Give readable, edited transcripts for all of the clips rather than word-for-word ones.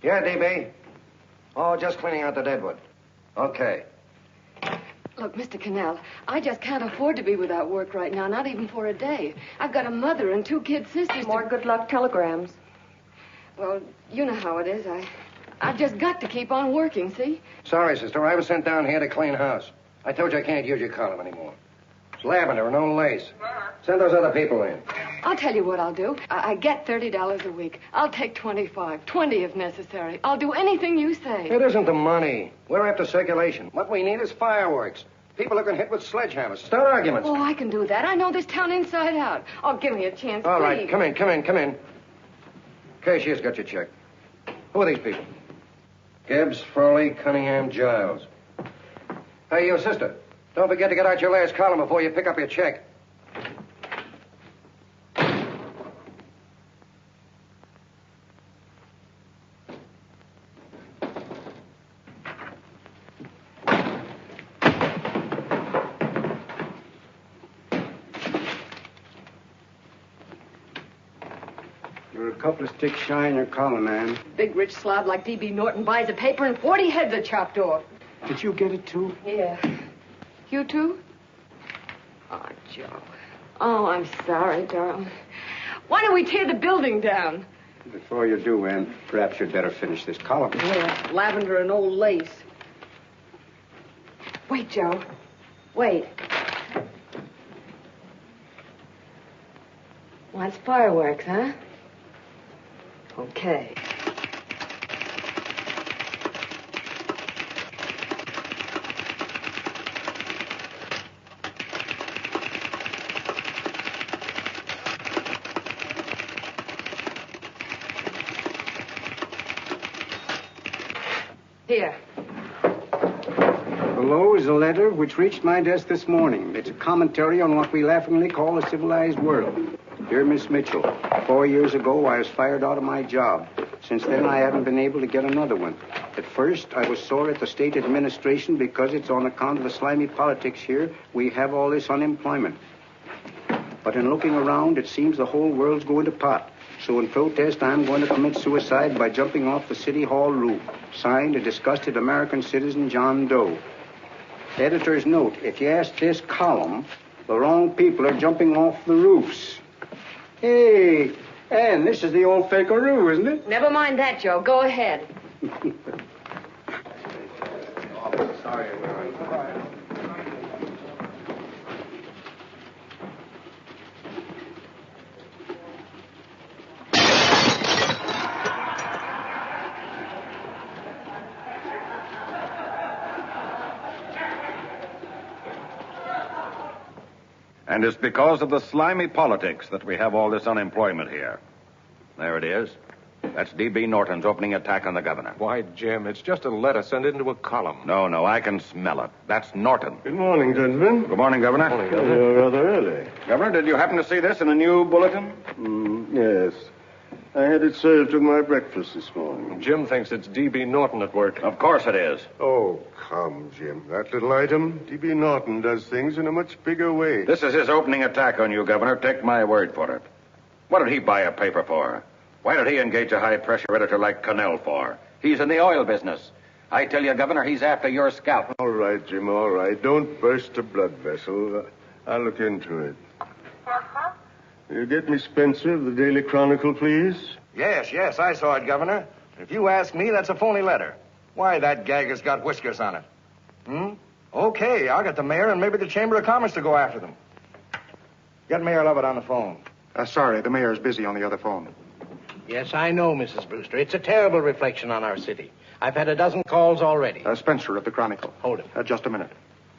Yeah, DB. Oh, just cleaning out the deadwood. Okay. Look, Mr. Cannell, I just can't afford to be without work right now, not even for a day. I've got a mother and 2 kid sisters. More good luck telegrams. Well, you know how it is. I've just got to keep on working, see? Sorry, sister. I was sent down here to clean house. I told you I can't use your column anymore. It's lavender and no lace. Send those other people in. I'll tell you what I'll do. I get $30 a week. I'll take 25, 20 if necessary. I'll do anything you say. It isn't the money. We're after circulation. What we need is fireworks. People who can hit with sledgehammers. Start arguments. Oh, I can do that. I know this town inside out. Oh, give me a chance, All please. right, come in. Cashier's got your check. Who are these people? Gibbs, Frawley, Cunningham, Giles. Hey, you sister. Don't forget to get out your last column before you pick up your check. You're a couple of sticks shy in your column, man. Big rich slob like D.B. Norton buys a paper and 40 heads are chopped off. Did you get it, too? Yeah. You too? Oh, Joe. Oh, I'm sorry, darling. Why don't we tear the building down? Before you do, Ann, perhaps you'd better finish this column. Yeah, lavender and old lace. Wait, Joe. Wait. Wants fireworks, huh? Okay. Here. Below is a letter which reached my desk this morning. It's a commentary on what we laughingly call a civilized world. Dear Miss Mitchell, 4 years ago I was fired out of my job. Since then I haven't been able to get another one. At first I was sore at the state administration because it's on account of the slimy politics here we have all this unemployment. But in looking around, it seems the whole world's going to pot. So in protest, I'm going to commit suicide by jumping off the City Hall roof. Signed, a disgusted American citizen, John Doe. Editor's note, if you ask this column, the wrong people are jumping off the roofs. Hey, Ann, this is the old fakeroo, isn't it? Never mind that, Joe. Go ahead. Sorry. And it's because of the slimy politics that we have all this unemployment here. There it is. That's D.B. Norton's opening attack on the governor. Why, Jim, it's just a letter sent into a column. No, I can smell it. That's Norton. Good morning, gentlemen. Good morning, Governor. Morning, Governor. You're rather early. Governor, did you happen to see this in a new bulletin? Yes. I had it served with my breakfast this morning. Jim thinks it's D.B. Norton at work. Of course it is. Oh, come, Jim. That little item, D.B. Norton does things in a much bigger way. This is his opening attack on you, Governor. Take my word for it. What did he buy a paper for? Why did he engage a high-pressure editor like Cannell for? He's in the oil business. I tell you, Governor, he's after your scalp. All right, Jim, all right. Don't burst a blood vessel. I'll look into it. You get me Spencer of the Daily Chronicle, please? Yes, I saw it, Governor. If you ask me, that's a phony letter. Why, that gag has got whiskers on it. Okay, I'll get the mayor and maybe the Chamber of Commerce to go after them. Get Mayor Lovett on the phone. Sorry, the mayor's busy on the other phone. Yes, I know, Mrs. Brewster. It's a terrible reflection on our city. I've had a dozen calls already. Spencer of the Chronicle. Hold it. Just a minute.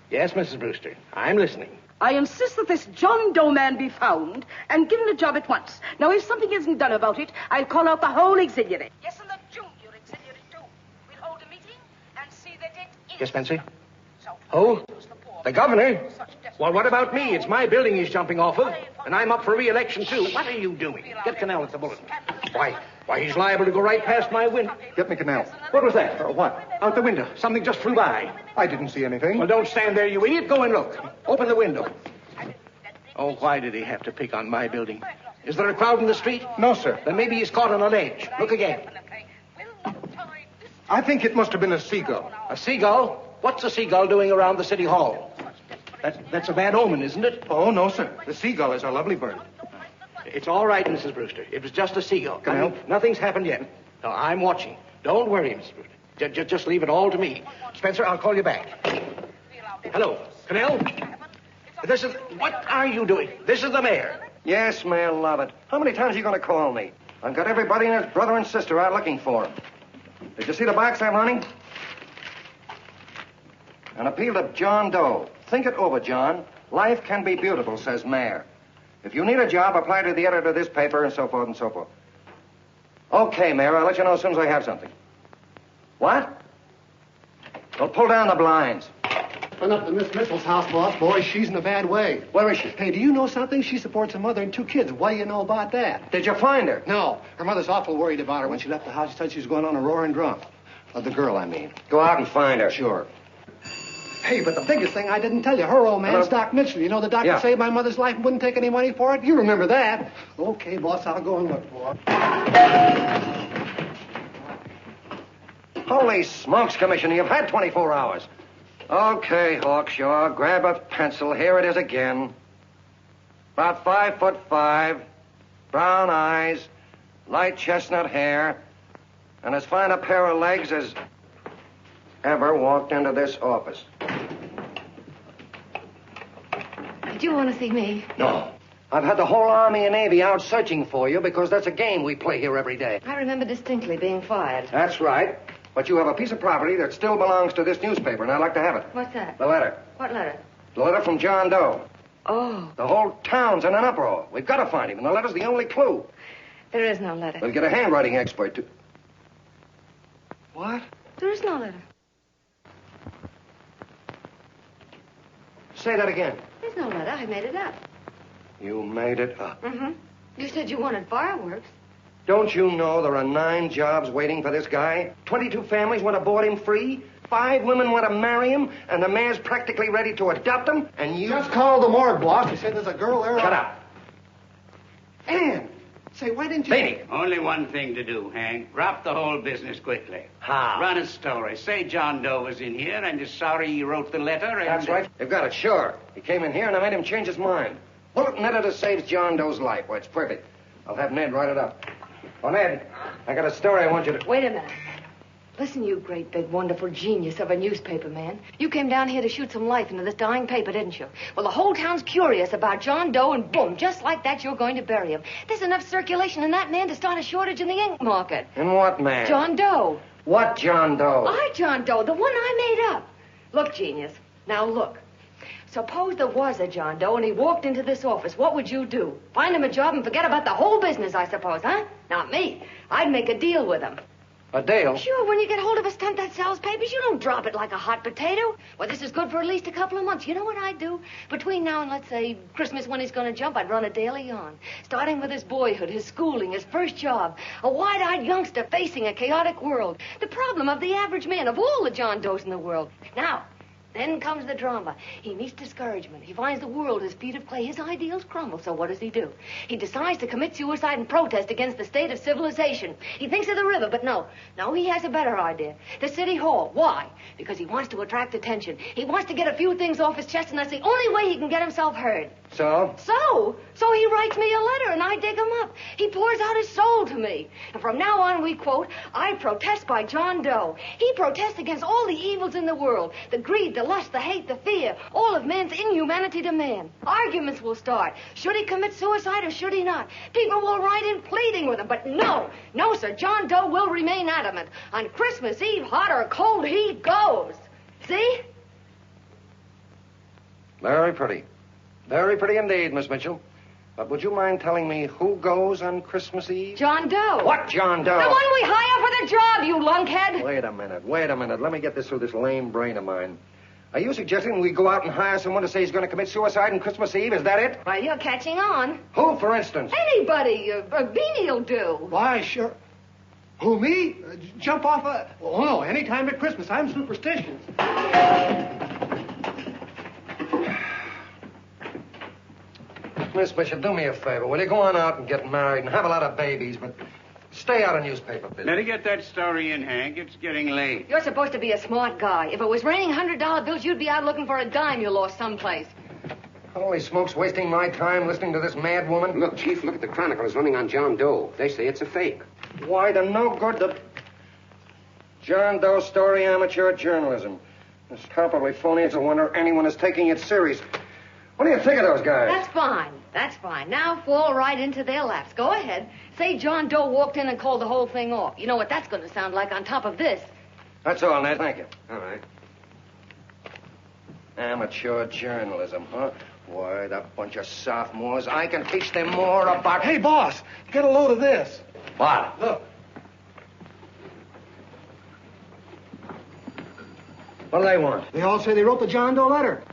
Yes, Mrs. Brewster. I'm listening. I insist that this John Doe man be found and given a job at once. Now, if something isn't done about it, I'll call out the whole auxiliary. Yes, and the junior auxiliary, too. We'll hold a meeting and see that it is. Yes, Spencer? Who? The governor? Well, what about me? It's my building he's jumping off of, and I'm up for re-election, too. What are you doing? Get Cannell at the bulletin. Why, he's liable to go right past my window. Get me Cannell. What was that? What? Out the window. Something just flew by. I didn't see anything. Well, don't stand there, you idiot. Go and look. Open the window. Oh, why did he have to pick on my building? Is there a crowd in the street? No, sir. Then maybe he's caught on a ledge. Look again. I think it must have been a seagull. A seagull? What's a seagull doing around the city hall? That's a bad omen, isn't it? Oh, no, sir. The seagull is a lovely bird. It's all right, Mrs. Brewster. It was just a seagull. Can I help? Nothing's happened yet. No, I'm watching. Don't worry, Mrs. Brewster. Just leave it all to me. Spencer, I'll call you back. Hello, Canal? What are you doing? This is the mayor. Yes, Mayor Lovett. How many times are you going to call me? I've got everybody and his brother and sister out looking for him. Did you see the box I'm running? An appeal to John Doe. Think it over, John. Life can be beautiful, says Mayor. If you need a job, apply to the editor of this paper and so forth and so forth. Okay, Mayor, I'll let you know as soon as I have something. What? Well, pull down the blinds. Went up to Miss Mitchell's house, boss. Boy, she's in a bad way. Where is she? Hey, do you know something? She supports a mother and 2 kids. What do you know about that? Did you find her? No. Her mother's awful worried about her. When she left the house, she said she was going on a roaring drunk. The girl, I mean. Go out and find her. Sure. Hey, but the biggest thing I didn't tell you, her old man's Doc Mitchell. You know the doctor Yeah. saved my mother's life and wouldn't take any money for it? You remember that. Okay, boss, I'll go and look for her. Holy smokes, Commissioner, you've had 24 hours. Okay, Hawkshaw, grab a pencil. Here it is again. About 5'5", brown eyes, light chestnut hair, and as fine a pair of legs as ever walked into this office. Did you want to see me? No. I've had the whole Army and Navy out searching for you because that's a game we play here every day. I remember distinctly being fired. That's right. But you have a piece of property that still belongs to this newspaper, and I'd like to have it. What's that? The letter. What letter? The letter from John Doe. Oh, The whole town's in an uproar. We've got to find him, and the letter's the only clue. there is no letter. We'll get a handwriting expert to... What? There is no letter. Say that again. There's no letter. I made it up. You made it up. Mm-hmm. You said you wanted fireworks. Don't you know there are 9 jobs waiting for this guy? 22 families want to board him free. 5 women want to marry him, and the mayor's practically ready to adopt him, and you... Just call the morgue, boss. They said there's a girl there. Shut up. Ann, say, why didn't you... Beatty. Only one thing to do, Hank. Drop the whole business quickly. How? Run a story. Say John Doe was in here and is sorry he wrote the letter and... That's right. You've got it, sure. He came in here, and I made him change his mind. Bulletin editor saves John Doe's life. Why, it's perfect. I'll have Ned write it up. Oh, Ned, I got a story I want you to... Wait a minute. Listen, you great, big, wonderful genius of a newspaper man. You came down here to shoot some life into this dying paper, didn't you? Well, the whole town's curious about John Doe, and boom, just like that, you're going to bury him. There's enough circulation in that man to start a shortage in the ink market. In what man? John Doe. What John Doe? John Doe, the one I made up. Look, genius. Now, look. Suppose there was a John Doe and he walked into this office. What would you do? Find him a job and forget about the whole business, I suppose, huh? Not me. I'd make a deal with him. A deal? Sure, when you get hold of a stunt that sells papers, you don't drop it like a hot potato. Well, this is good for at least a couple of months. You know what I'd do? Between now and, let's say, Christmas when he's going to jump, I'd run a daily on. Starting with his boyhood, his schooling, his first job. A wide-eyed youngster facing a chaotic world. The problem of the average man, of all the John Does in the world. Now, then comes the drama. He meets discouragement. He finds the world his feet of clay. His ideals crumble. So what does he do? He decides to commit suicide and protest against the state of civilization. He thinks of the river, but no. No, he has a better idea. The city hall. Why? Because he wants to attract attention. He wants to get a few things off his chest, and that's the only way he can get himself heard. So? So he writes me a letter, and I dig him up. He pours out his soul to me. And from now on, we quote, I protest by John Doe. He protests against all the evils in the world. The greed, the lust, the hate, the fear. All of man's inhumanity to man. Arguments will start. Should he commit suicide or should he not? People will write in pleading with him. But no, sir. John Doe will remain adamant. On Christmas Eve, hot or cold, he goes. See? Very pretty. Very pretty indeed, Miss Mitchell. But would you mind telling me who goes on Christmas Eve? John Doe. What John Doe? The one we hire for the job, you lunkhead. Wait a minute. Let me get this through this lame brain of mine. Are you suggesting we go out and hire someone to say he's going to commit suicide on Christmas Eve? Is that it? Well, you're catching on. Who, for instance? Anybody. Beanie'll do. Why, sure. Who, me? Jump off a... Oh, no, any time at Christmas. I'm superstitious. Miss Bishop, do me a favor. Will you go on out and get married and have a lot of babies, but Stay out of newspaper business. Better get that story in, Hank. It's getting late. You're supposed to be a smart guy. If it was raining $100 bills, you'd be out looking for a dime you lost someplace. Holy smokes, wasting my time listening to this mad woman. Look, Chief, look at the Chronicle. It's running on John Doe. They say it's a fake. Why, the no good, the... John Doe story, amateur journalism. It's probably phony. It's a wonder anyone is taking it serious. What do you think of those guys? That's fine. That's fine. Now fall right into their laps. Go ahead. Say John Doe walked in and called the whole thing off. You know what that's going to sound like on top of this. That's all, Ned. Thank you. All right. Amateur journalism, huh? Why, that bunch of sophomores, I can teach them more about... Hey, boss, get a load of this. What? Look. What do they want? They all say they wrote the John Doe letter.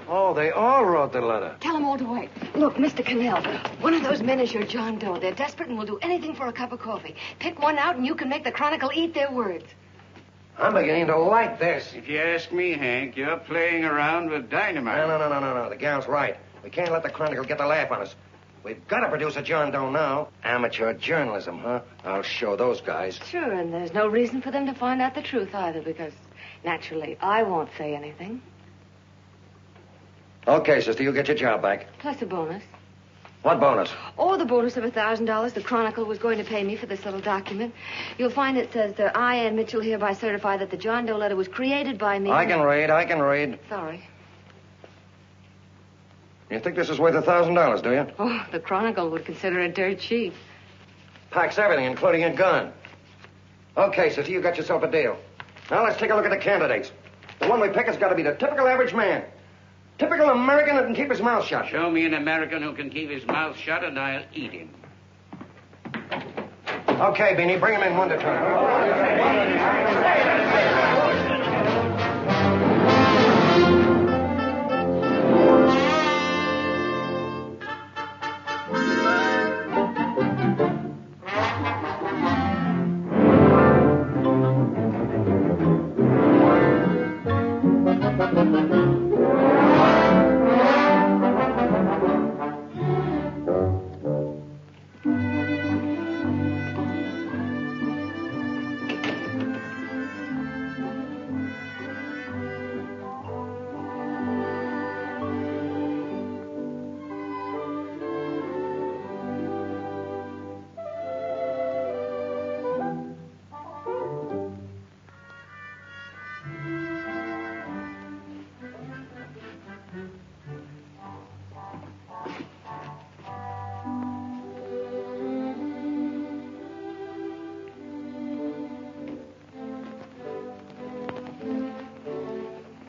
Oh, they all wrote the letter. Tell them all to wait. Look, Mr. Cannell, one of those men is your John Doe. They're desperate and will do anything for a cup of coffee. Pick one out and you can make the Chronicle eat their words. I'm beginning to like this. If you ask me, Hank, you're playing around with dynamite. No. The gal's right. We can't let the Chronicle get the laugh on us. We've got to produce a John Doe now. Amateur journalism, huh? I'll show those guys. Sure, and there's no reason for them to find out the truth either, because, naturally, I won't say anything. Okay, sister, you get your job back. Plus a bonus. What bonus? Or the bonus of $1,000 the Chronicle was going to pay me for this little document. You'll find it says that I, Ann Mitchell, hereby certify that the John Doe letter was created by me. I can read. Sorry. You think this is worth $1,000, do you? Oh, the Chronicle would consider it dirt cheap. Packs everything, including a gun. Okay, sister, you got yourself a deal. Now let's take a look at the candidates. The one we pick has got to be the typical average man. Typical American that can keep his mouth shut. Show me an American who can keep his mouth shut and I'll eat him. Okay, Beanie, bring him in one at a time.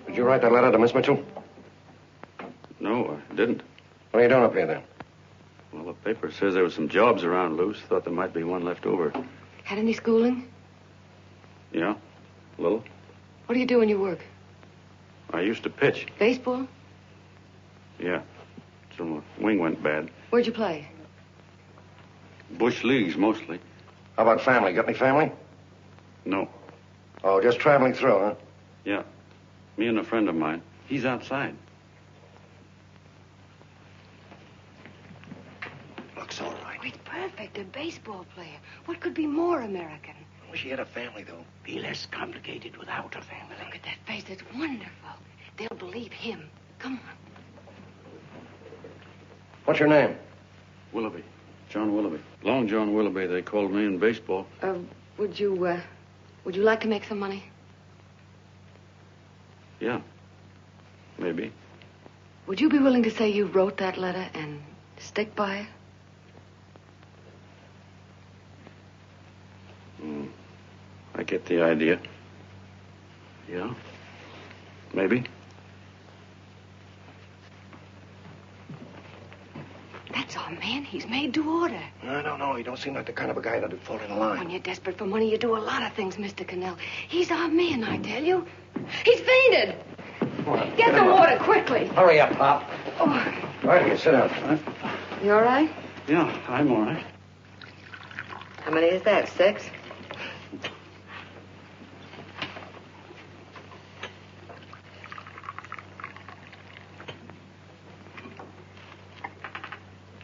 Did you write that letter to Miss Mitchell? No, I didn't. What are you doing up here, then? Well, the paper says there were some jobs around loose. Thought there might be one left over. Had any schooling? Yeah, a little. What do you do when you work? I used to pitch. Baseball? Yeah. Till the wing went bad. Where'd you play? Bush leagues, mostly. How about family? Got any family? No. Oh, just traveling through, huh? Yeah. Me and a friend of mine. He's outside. Looks all right. Oh, it's perfect. A baseball player. What could be more American? I wish he had a family, though. Be less complicated without a family. Look at that face. It's wonderful. They'll believe him. Come on. What's your name? Willoughby. John Willoughby. Long John Willoughby, they called me in baseball. Would you like to make some money? Yeah. Maybe. Would you be willing to say you wrote that letter and stick by it? I get the idea. Yeah. Maybe. That's our man. He's made to order. I don't know. He don't seem like the kind of a guy that'd fall in line. When you're desperate for money, you do a lot of things, Mr. Cannell. He's our man, I tell you. He's fainted. Get the water quickly. Hurry up, Pop. Oh. Right here, sit down. You all right? Yeah, I'm all right. How many is that, 6?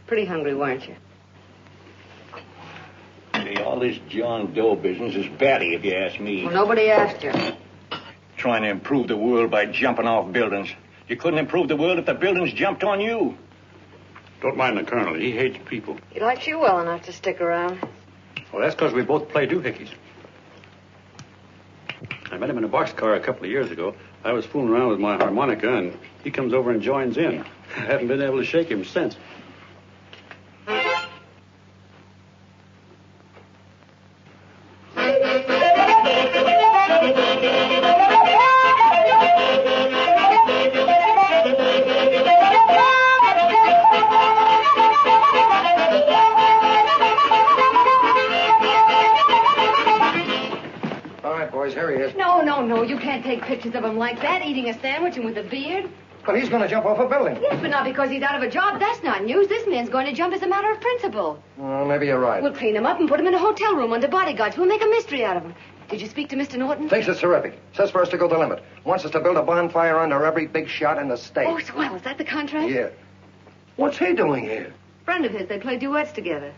Pretty hungry, weren't you? this John Doe business is batty, if you ask me. Well, nobody asked you. Trying to improve the world by jumping off buildings. You couldn't improve the world if the buildings jumped on you. Don't mind the colonel. He hates people. He likes you well enough to stick around. Well, that's because we both play doohickeys. I met him in a boxcar a couple of years ago. I was fooling around with my harmonica, and he comes over and joins in. I haven't been able to shake him since. No, you can't take pictures of him like that, eating a sandwich and with a beard. But he's going to jump off a building. Yes, but not because he's out of a job. That's not news. This man's going to jump as a matter of principle. Well, maybe you're right. We'll clean him up and put him in a hotel room under bodyguards. We'll make a mystery out of him. Did you speak to Mr. Norton? Thinks it's terrific. Says for us to go the limit. Wants us to build a bonfire under every big shot in the state. Oh, swell. Is that the contract? Yeah. What's he doing here? Friend of his. They play duets together.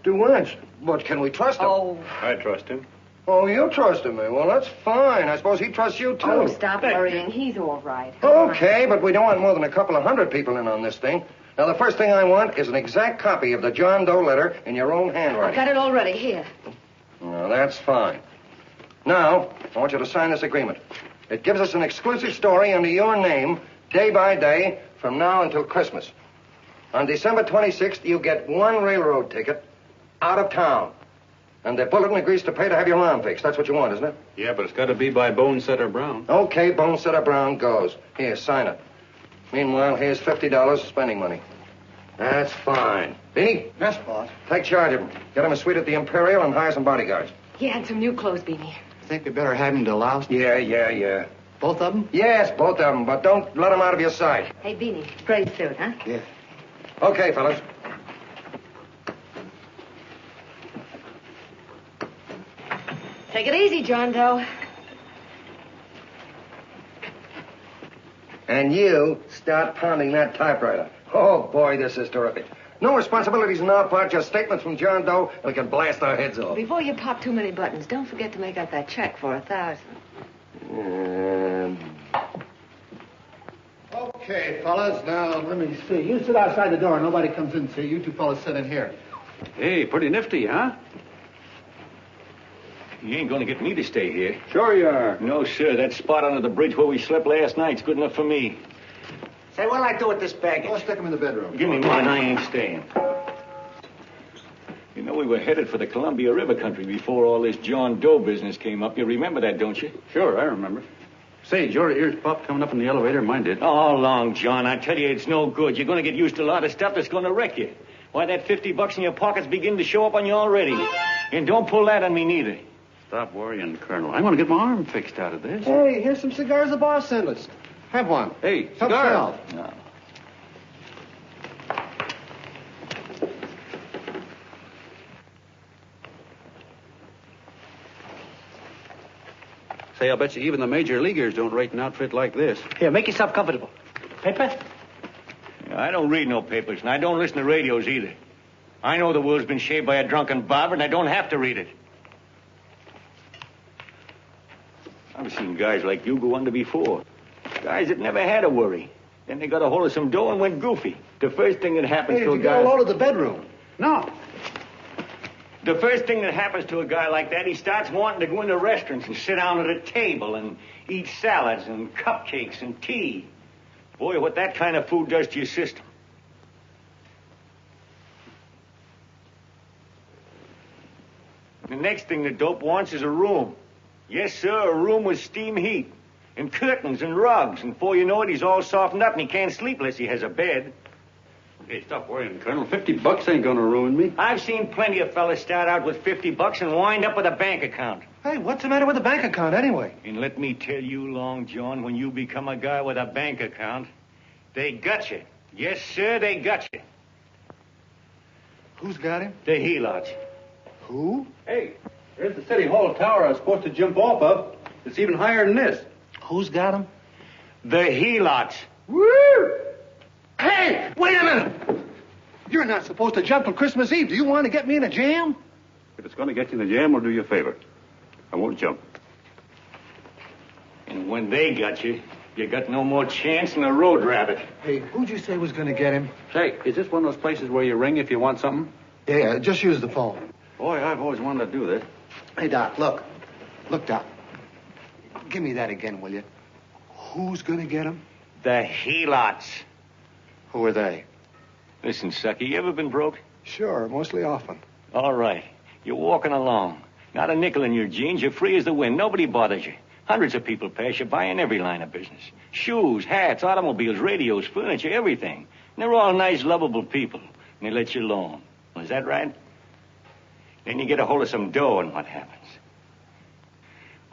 Duets? But can we trust him? Oh. I trust him. Oh, you trust him, eh? Well, that's fine. I suppose he trusts you, too. Oh, stop worrying. He's all right. Okay, but we don't want more than a couple of hundred people in on this thing. Now, the first thing I want is an exact copy of the John Doe letter in your own handwriting. I've got it already. Here. Well, that's fine. Now, I want you to sign this agreement. It gives us an exclusive story under your name, day by day, from now until Christmas. On December 26th, you get one railroad ticket out of town. And the bulletin agrees to pay to have your arm fixed. That's what you want, isn't it? Yeah, but it's got to be by Bonesetter Brown. Okay, Bonesetter Brown goes. Here, sign it. Meanwhile, here's $50 spending money. That's fine. Beanie? Yes, boss. Take charge of him. Get him a suite at the Imperial and hire some bodyguards. Yeah, and some new clothes, Beanie. Think we better have him to Laos? Yeah. Both of them? Yes, both of them, but don't let them out of your sight. Hey, Beanie, gray suit, huh? Yeah. Okay, fellas. Take it easy, John Doe. And you start pounding that typewriter. Oh, boy, this is terrific. No responsibilities on our part, just statements from John Doe, and we can blast our heads off. Before you pop too many buttons, don't forget to make out that check for 1,000. Okay, fellas, now let me see. You sit outside the door. Nobody comes in. See, you two fellas sit in here. Hey, pretty nifty, huh? You ain't going to get me to stay here. Sure you are. No, sir. That spot under the bridge where we slept last night's good enough for me. Say, what'll I do with this baggage? Go stick him in the bedroom. Give me mine. I ain't staying. You know, we were headed for the Columbia River country before all this John Doe business came up. You remember that, don't you? Sure, I remember. Say, your ears popped coming up in the elevator. Mine did. All along, John. I tell you, it's no good. You're going to get used to a lot of stuff that's going to wreck you. Why, that $50 in your pocket's beginning to show up on you already. And don't pull that on me, neither. Stop worrying, Colonel. I'm going to get my arm fixed out of this. Hey, here's some cigars the boss sent us. Have one. Hey, Help cigar. yourself. No. Say, I'll bet you even the major leaguers don't rate an outfit like this. Here, make yourself comfortable. Paper? I don't read no papers, and I don't listen to radios either. I know the world's been shaped by a drunken barber, and I don't have to read it. I've seen guys like you go under before. Guys that never had a worry. Then they got a hold of some dough and went goofy. The first thing that happens to a Hey, guy... get a load of the bedroom. No. The first thing that happens to a guy like that, he starts wanting to go into restaurants and sit down at a table and eat salads and cupcakes and tea. Boy, what that kind of food does to your system. The next thing the dope wants is a room. Yes, sir, a room with steam heat and curtains and rugs. And before you know it, he's all softened up and he can't sleep unless he has a bed. Hey, stop worrying, Colonel. $50 ain't going to ruin me. I've seen plenty of fellas start out with $50 and wind up with a bank account. Hey, what's the matter with the bank account anyway? And let me tell you, Long John, when you become a guy with a bank account, they got you. Yes, sir, they got you. Who's got him? The helots. Who? Hey, there's the City Hall tower I was supposed to jump off of. It's even higher than this. Who's got him? The helots. Woo! Hey, wait a minute. You're not supposed to jump on Christmas Eve. Do you want to get me in a jam? If it's going to get you in the jam, I'll do you a favor. I won't jump. And when they got you, you got no more chance than a road rabbit. Hey, who'd you say was going to get him? Say, is this one of those places where you ring if you want something? Yeah, just use the phone. Boy, I've always wanted to do this. Hey, Doc, look. Look, Doc. Give me that again, will you? Who's going to get him? The helots. Who are they? Listen, sucker, you ever been broke? Sure, mostly often. All right. You're walking along. Not a nickel in your jeans. You're free as the wind. Nobody bothers you. Hundreds of people pass you by in every line of business. Shoes, hats, automobiles, radios, furniture, everything. And they're all nice, lovable people. And they let you alone. Is that right? Then you get a hold of some dough, and what happens?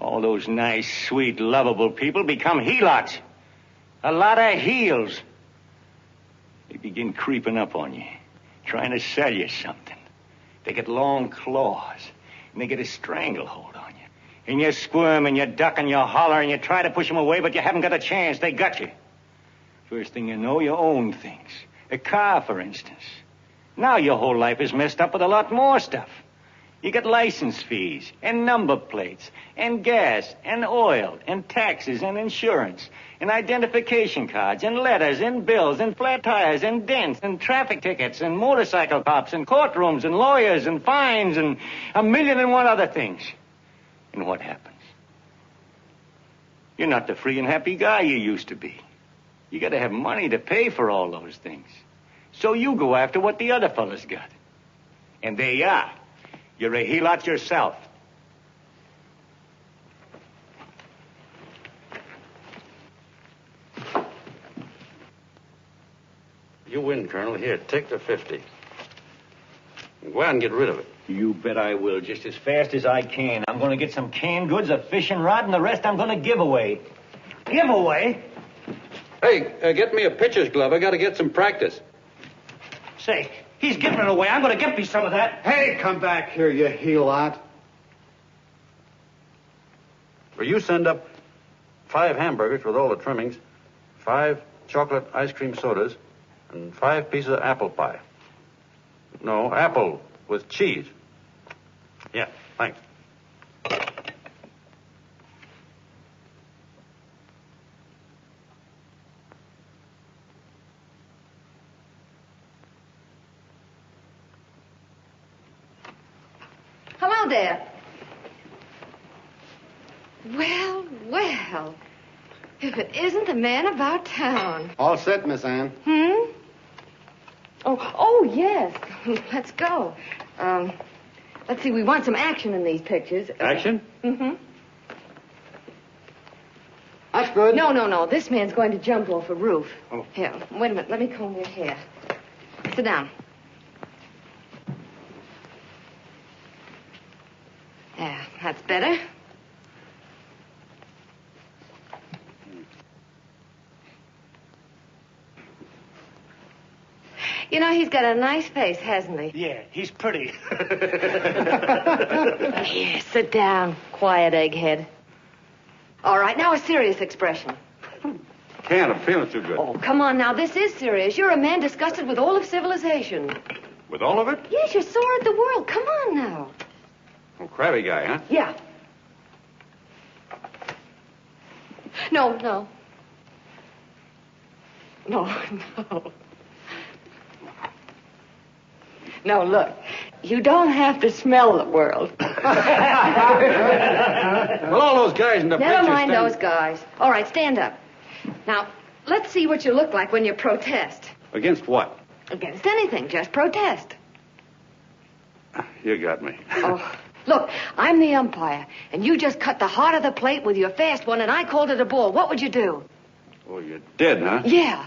All those nice, sweet, lovable people become helots. A lot of heels. They begin creeping up on you, trying to sell you something. They get long claws, and they get a stranglehold on you. And you squirm, and you duck, and you holler, and you try to push them away, but you haven't got a chance. They got you. First thing you know, you own things. A car, for instance. Now your whole life is messed up with a lot more stuff. You get license fees, and number plates, and gas, and oil, and taxes, and insurance, and identification cards, and letters, and bills, and flat tires, and dents, and traffic tickets, and motorcycle cops, and courtrooms, and lawyers, and fines, and 1,000,001 other things. And what happens? You're not the free and happy guy you used to be. You gotta have money to pay for all those things. So you go after what the other fellas got. And there you are. You're a helot yourself. You win, Colonel. Here, take the 50. Go out and get rid of it. You bet I will, just as fast as I can. I'm going to get some canned goods, a fishing rod, and the rest I'm going to give away. Give away? Hey, get me a pitcher's glove. I got to get some practice. Say, he's giving it away. I'm going to get me some of that. Hey, come back here, you helot. Will you send up 5 hamburgers with all the trimmings, 5 chocolate ice cream sodas, and 5 pieces of apple pie? No, apple with cheese. Yeah, thanks. Hello there. Well, well. If it isn't the man about town. All set, Miss Ann. Oh, yes. Let's go. Let's see, we want some action in these pictures. Action? Mm-hmm. That's good. No. This man's going to jump off a roof. Oh. Here, wait a minute. Let me comb your hair. Sit down. Yeah, that's better. You know, he's got a nice face, hasn't he? Yeah, he's pretty. Here, sit down. Quiet, egghead. All right, now a serious expression. Can't. I'm feeling too good. Oh, come on now. This is serious. You're a man disgusted with all of civilization. With all of it? Yes, you're sore at the world. Come on now. Oh, crabby guy, huh? Yeah. No. No, look. You don't have to smell the world. Well, all those guys in the Never picture mind stand- those guys. All right, stand up. Now, let's see what you look like when you protest. Against what? Against anything, just protest. You got me. Oh, look, I'm the umpire, and you just cut the heart of the plate with your fast one, and I called it a ball. What would you do? Oh, you did, huh? Yeah.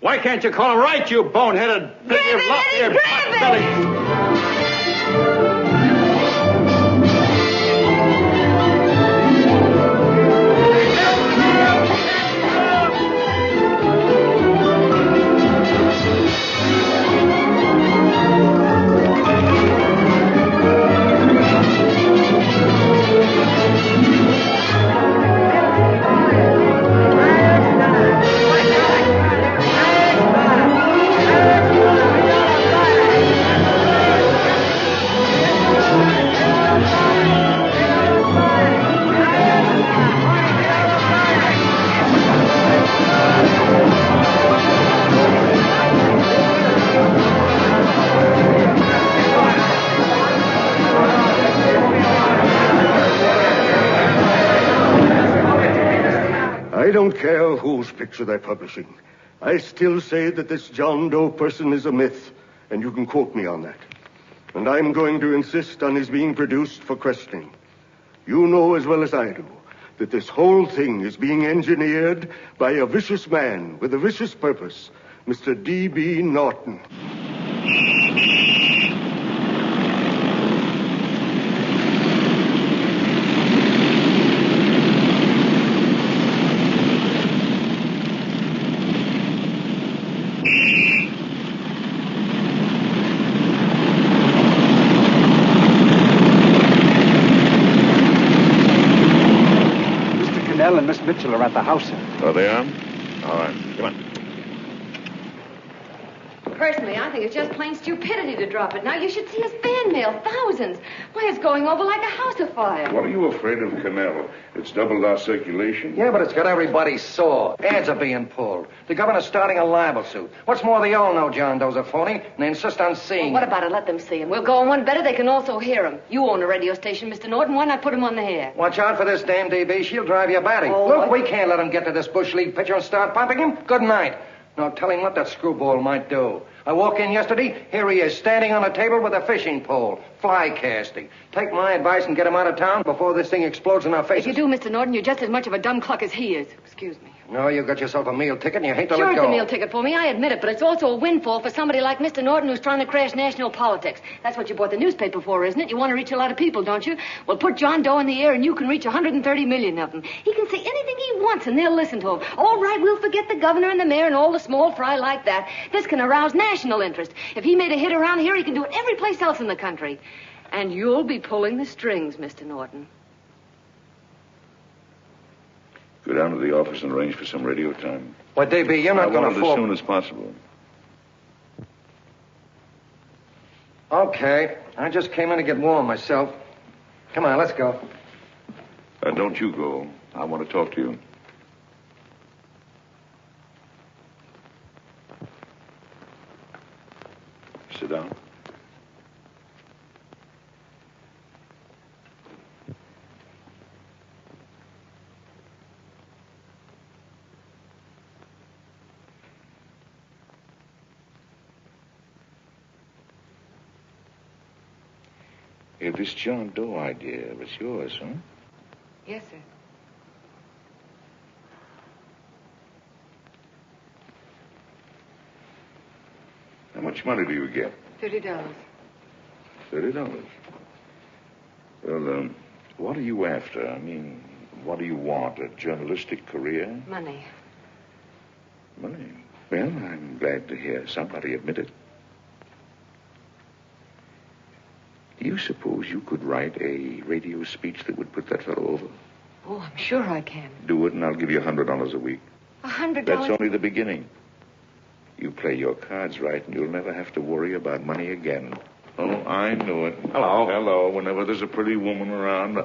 Why can't you call him right, you boneheaded... Grab it, Eddie, grab it! I don't care whose picture they're publishing. I still say that this John Doe person is a myth, and you can quote me on that. And I'm going to insist on his being produced for questioning. You know as well as I do that this whole thing is being engineered by a vicious man with a vicious purpose, Mr. D.B. Norton. And Miss Mitchell are at the house, sir. Oh, they are? All right. Come on. Personally, I think it's just plain stupidity to drop it. Now, you should see his fan mail. Thousands. Why, it's going over like a house afire. What are you afraid of, Canelo? It's doubled our circulation. Yeah, but it's got everybody sore. Ads are being pulled. The governor's starting a libel suit. What's more, they all know John Doe's a phony, and they insist on seeing Well, what about it? Let them see him. We'll go on one better. They can also hear him. You own a radio station, Mr. Norton. Why not put him on the air? Watch out for this damn DB. She'll drive you batty. Oh, Look, we can't let him get to this Bush League pitcher and start pumping him. Good night. Now, tell him what that screwball might do. I walked in yesterday. Here he is, standing on a table with a fishing pole. Fly casting. Take my advice and get him out of town before this thing explodes in our faces. If you do, Mr. Norton, you're just as much of a dumb cluck as he is. Excuse me. No, you got yourself a meal ticket and you hate to Sure, let go. it's a meal ticket for me. I admit it, but it's also a windfall for somebody like Mr. Norton who's trying to crash national politics. That's what you bought the newspaper for, isn't it? You want to reach a lot of people, don't you? Well, put John Doe in the air and you can reach 130 million of them. He can say anything he wants and they'll listen to him. All right, we'll forget the governor and the mayor and all the small fry like that. This can arouse national interest. If he made a hit around here, he can do it every place else in the country. And you'll be pulling the strings, Mr. Norton. Go down to the office and arrange for some radio time. Well, DB, you're not going I to want it fall. as soon as possible. Okay. I just came in to get warm myself. Come on, let's go. Don't you go. I want to talk to you. Sit down. Hey, this John Doe idea was yours, huh? Yes, sir. How much money do you get? $30. $30. Well, what are you after? I mean, what do you want? A journalistic career? Money. Money? Well, I'm glad to hear somebody admit it. Do you suppose you could write a radio speech that would put that fellow over? Oh, I'm sure I can. Do it, and I'll give you $100 a week. $100? That's only the beginning. You play your cards right, and you'll never have to worry about money again. Oh, I knew it. Hello. Hello. Whenever there's a pretty woman around.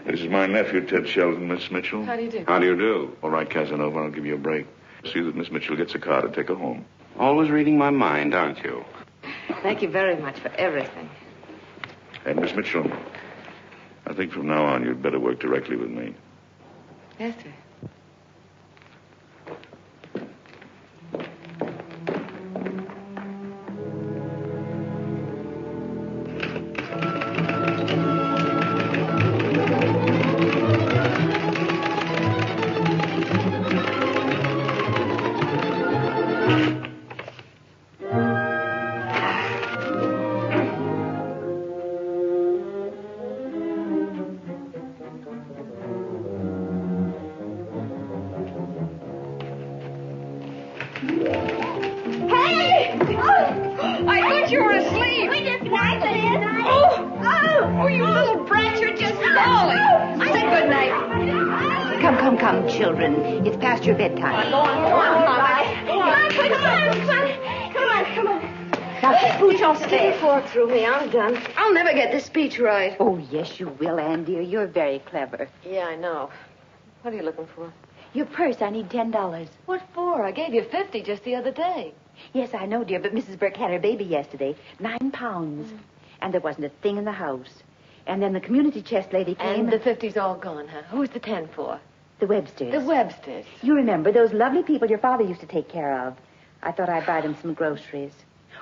This is my nephew, Ted Sheldon, Miss Mitchell. How do you do? How do you do? All right, Casanova, I'll give you a break. See that Miss Mitchell gets a car to take her home. Always reading my mind, aren't you? Thank you very much for everything. And Miss Mitchell, I think from now on you'd better work directly with me. Yes, sir. Come, children. It's past your bedtime. Go on, Mama. Come on. Now, keep Booch off Stick your there. fork through me. I'm done. I'll never get this speech right. Oh, yes, you will, Ann, dear. You're very clever. Yeah, I know. What are you looking for? Your purse, I need $10. What for? I gave you 50 just the other day. Yes, I know, dear, but Mrs. Burke had her baby yesterday. 9 pounds. And there wasn't a thing in the house. And then the community chest lady came. And the 50's all gone, huh? Who's the 10 for? The Websters. The Websters. You remember those lovely people your father used to take care of. I thought I'd buy them some groceries.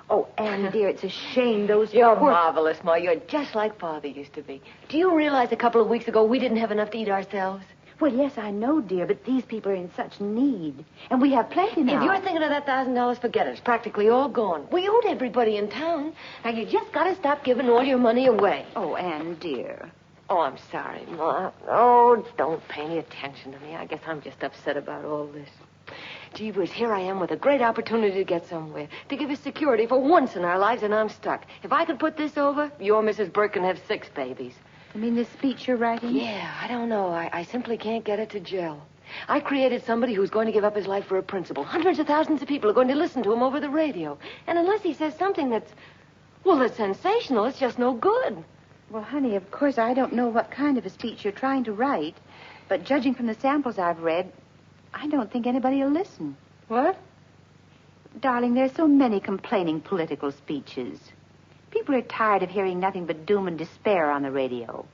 Oh, Anne, dear, it's a shame those... You're marvelous, Ma. You're just like Father used to be. Do you realize a couple of weeks ago we didn't have enough to eat ourselves? Well, yes, I know, dear, but these people are in such need. And we have plenty now. If you're thinking of that $1,000, forget it. It's practically all gone. We owed everybody in town. Now, you just got to stop giving all your money away. Oh, Anne, dear. Oh, I'm sorry, Ma. Oh, don't pay any attention to me. I guess I'm just upset about all this. Gee whiz, here I am with a great opportunity to get somewhere, to give us security for once in our lives, and I'm stuck. If I could put this over, your Mrs. Burke can have 6 babies. You mean this speech you're writing? Yeah, I don't know. I simply can't get it to gel. I created somebody who's going to give up his life for a principle. Hundreds of thousands of people are going to listen to him over the radio. And unless he says something that's sensational, it's just no good. Well, honey, of course, I don't know what kind of a speech you're trying to write, but judging from the samples I've read, I don't think anybody will listen. What? Darling, there's so many complaining political speeches. People are tired of hearing nothing but doom and despair on the radio.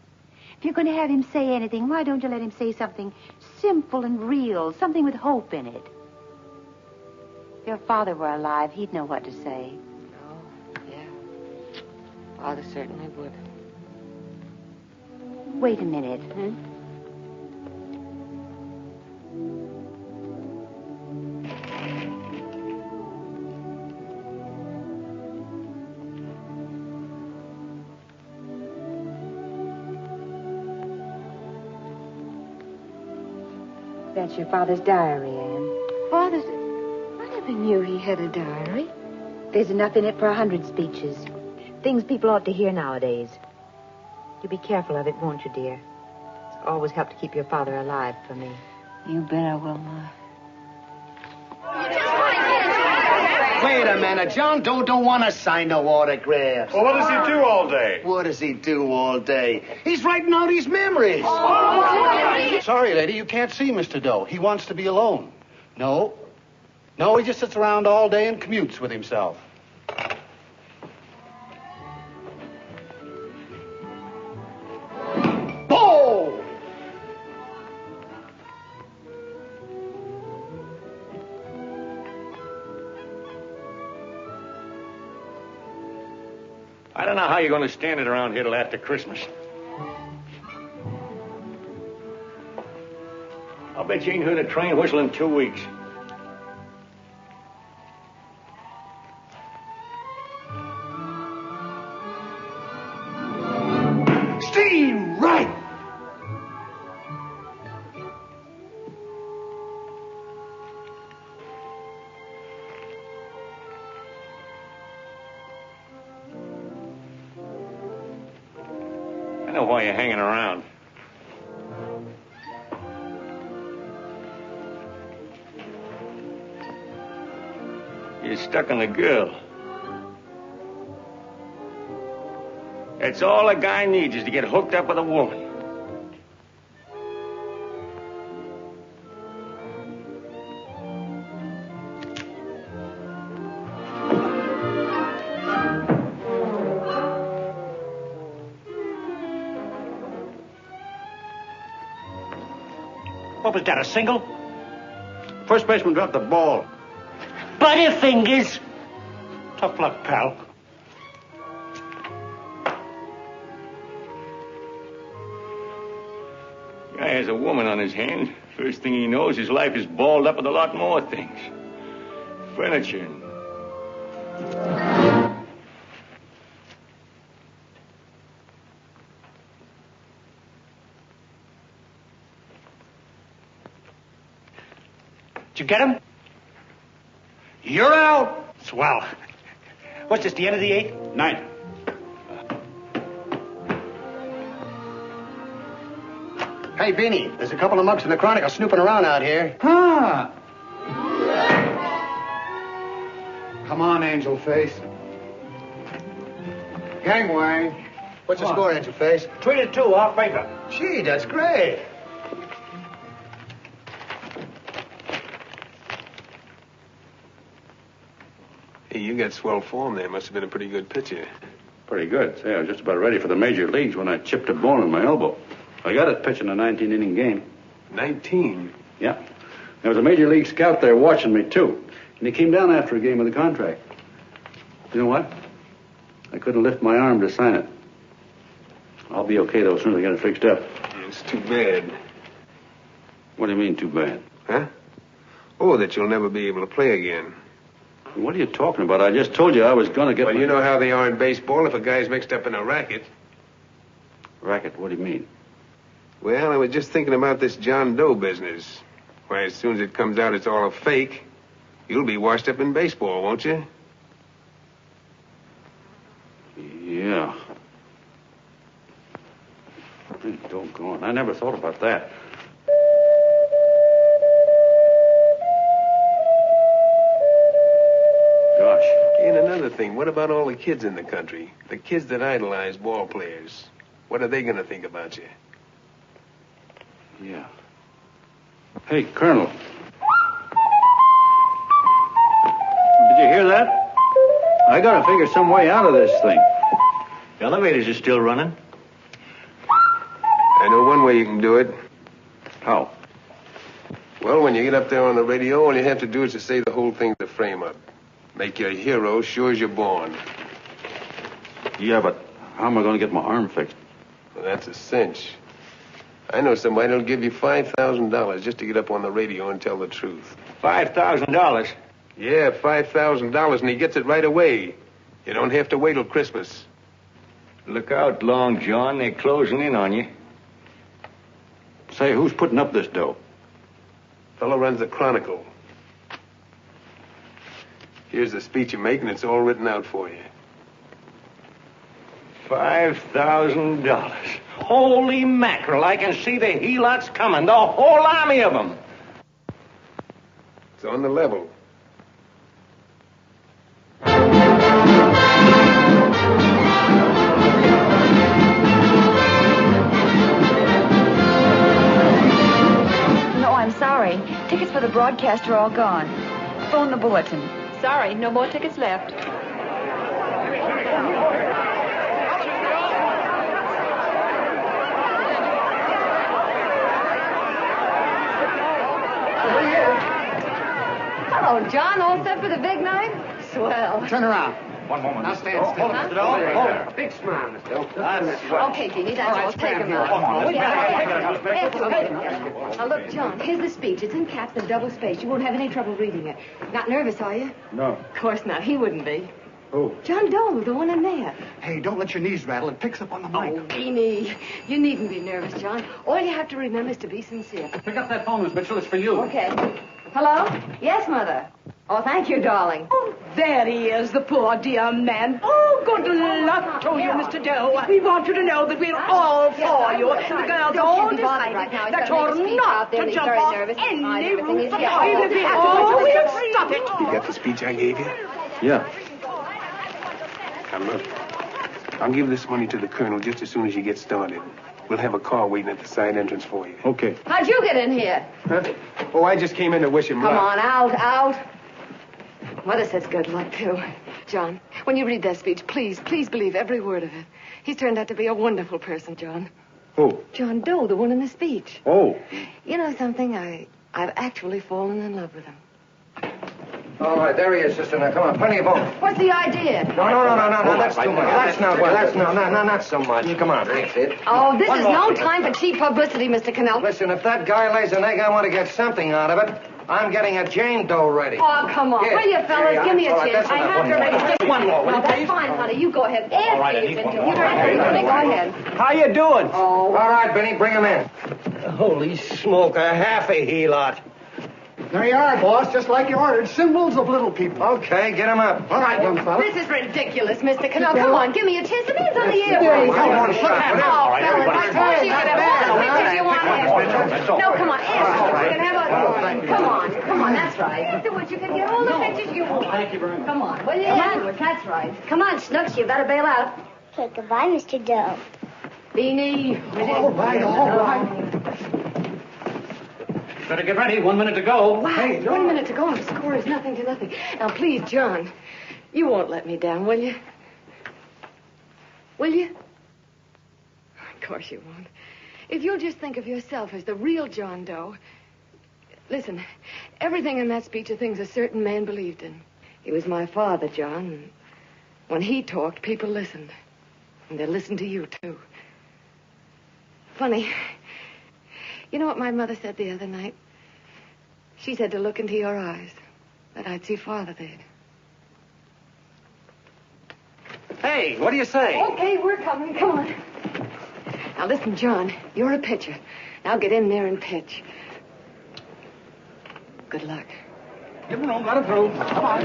If you're going to have him say anything, why don't you let him say something simple and real, something with hope in it? If your father were alive, he'd know what to say. Oh, yeah. Father certainly would. Wait a minute. That's your father's diary, Anne. Father's... I never knew he had a diary. There's enough in it for 100 speeches. Things people ought to hear nowadays. You be careful of it, won't you, dear? It's always helped to keep your father alive for me. You bet I will, Ma. Wait a minute. John Doe don't want to sign no autographs. Well, what does he do all day? What does he do all day? He's writing out his memories. Sorry, lady, you can't see Mr. Doe. He wants to be alone. No, he just sits around all day and commutes with himself. Boom! I don't know how you're going to stand it around here till after Christmas. I'll bet you ain't heard a train whistle in 2 weeks. Steam right! I know why you're hanging around. You're stuck on the girl. That's all a guy needs is to get hooked up with a woman. What was that, a single? First baseman dropped the ball. Butterfingers. Tough luck, pal. Guy has a woman on his hands. First thing he knows, his life is balled up with a lot more things. Furniture. Did you get him? You're out. Swell. What's this, the end of the 8th? 9th. Hey, Beanie, there's a couple of mugs from the Chronicle snooping around out here. Huh. Come on, Angel Face. Gangway. What's the score, Angel Face? 3-2, off paper. Gee, that's great. Hey, you got swell form there. Must have been a pretty good pitcher. Pretty good. Say, I was just about ready for the major leagues when I chipped a bone in my elbow. I got it pitching a 19-inning game. 19? Yeah. There was a major league scout there watching me, too. And he came down after a game of the contract. You know what? I couldn't lift my arm to sign it. I'll be okay, though, as soon as I get it fixed up. It's too bad. What do you mean, too bad? Huh? Oh, that you'll never be able to play again. What are you talking about? I just told you I was going to get... Well, you know how they are in baseball if a guy's mixed up in a racket. Racket? What do you mean? Well, I was just thinking about this John Doe business. Why, as soon as it comes out it's all a fake, you'll be washed up in baseball, won't you? Yeah. Hey, doggone. I never thought about that. Gosh. And another thing, what about all the kids in the country? The kids that idolize ball players. What are they going to think about you? Yeah. Hey, Colonel. Did you hear that? I gotta figure some way out of this thing. The elevators are still running. I know one way you can do it. How? Well, when you get up there on the radio, all you have to do is to say the whole thing's a frame-up. Make you a hero sure as you're born. Yeah, but how am I going to get my arm fixed? Well, that's a cinch. I know somebody that'll give you $5,000 just to get up on the radio and tell the truth. $5,000? Yeah, $5,000, and he gets it right away. You don't have to wait till Christmas. Look out, Long John. They're closing in on you. Say, who's putting up this dough? Fellow runs the Chronicle. Here's the speech you make, and it's all written out for you. $5,000. Holy mackerel, I can see the helots coming, the whole army of them. It's on the level. No, I'm sorry. Tickets for the broadcast are all gone. Phone the bulletin. Sorry, no more tickets left. Hello, John. All set for the big night? Swell. Turn around. One moment. Now stand still. Hold it, Mr. Doe. Hold it. Big smile, Mr. Doe. Okay, Jeannie, that's all. Take him out. Now, look, John, here's the speech. It's in caps and double spaced. You won't have any trouble reading it. Not nervous, are you? No. Of course not. He wouldn't be. Who? John Doe, the one in there. Hey, don't let your knees rattle. It picks up on the mic. Oh, Beanie, you needn't be nervous, John. All you have to remember is to be sincere. Pick up that phone, Miss Mitchell. It's for you. Okay. Hello? Yes, Mother. Oh, thank you, darling. Oh, there he is, the poor dear man. Oh, good luck to you, Mr. Doe. We want you to know that we're all for you. The girls all decided that you're not to jump off any roof at all. Even if we we'll stop it. You got the speech I gave you? Yeah. Now, look. I'll give this money to the colonel just as soon as you get started. We'll have a car waiting at the side entrance for you. Okay. How'd you get in here? Huh? Oh, I just came in to wish him luck. Come on, out. Mother says good luck, too. John, when you read that speech, please believe every word of it. He's turned out to be a wonderful person, John. Who? John Doe, the one in the speech. Oh. You know something? I've actually fallen in love with him. All right, there he is, sister. Now, come on, plenty of both. What's the idea? No, that's too much. That's not so much. Come on, that's it. Oh, this is no time for cheap publicity, Mr. Cannell. Listen, if that guy lays an egg, I want to get something out of it. I'm getting a Jane Doe ready. Oh, come on. Here. Will you, fellas? Give me a All right, chance. that's I enough. have to ready. Just one more, will you, Well, that's please? fine, honey. You go ahead. All right, I After need you've one been more. Go ahead. How you doing? Oh. All right, Benny, bring him in. Holy smoke, a half a helot. There you are, boss, just like you ordered. Symbols of little people. Okay, get him up. All right, young fella. This is ridiculous, Mr. Cannell. Come on, give me a chance. The man's on the air. Come on, shut up. Oh, fellas, I told you could have all the pictures you want. No, come on, ask. You can have a... Come on, that's right. Afterwards, you can get all the pictures you want. Thank you very much. Come on, will you? Afterwards, that's right. Come on, Snooks, you better bail out. Okay, goodbye, Mr. Doe. Beanie. All right. Better get ready. 1 minute to go. Wow, 1 minute to go. The score is nothing to nothing. Now, please, John, you won't let me down, will you? Will you? Of course you won't. If you'll just think of yourself as the real John Doe. Listen, everything in that speech are things a certain man believed in. He was my father, John. And when he talked, people listened. And they listened to you, too. Funny. You know what my mother said the other night? She said to look into your eyes, that I'd see Father there. Hey, what do you say? Okay, we're coming. Come on. Now, listen, John, you're a pitcher. Now get in there and pitch. Good luck. Give him room, let him through. Come on.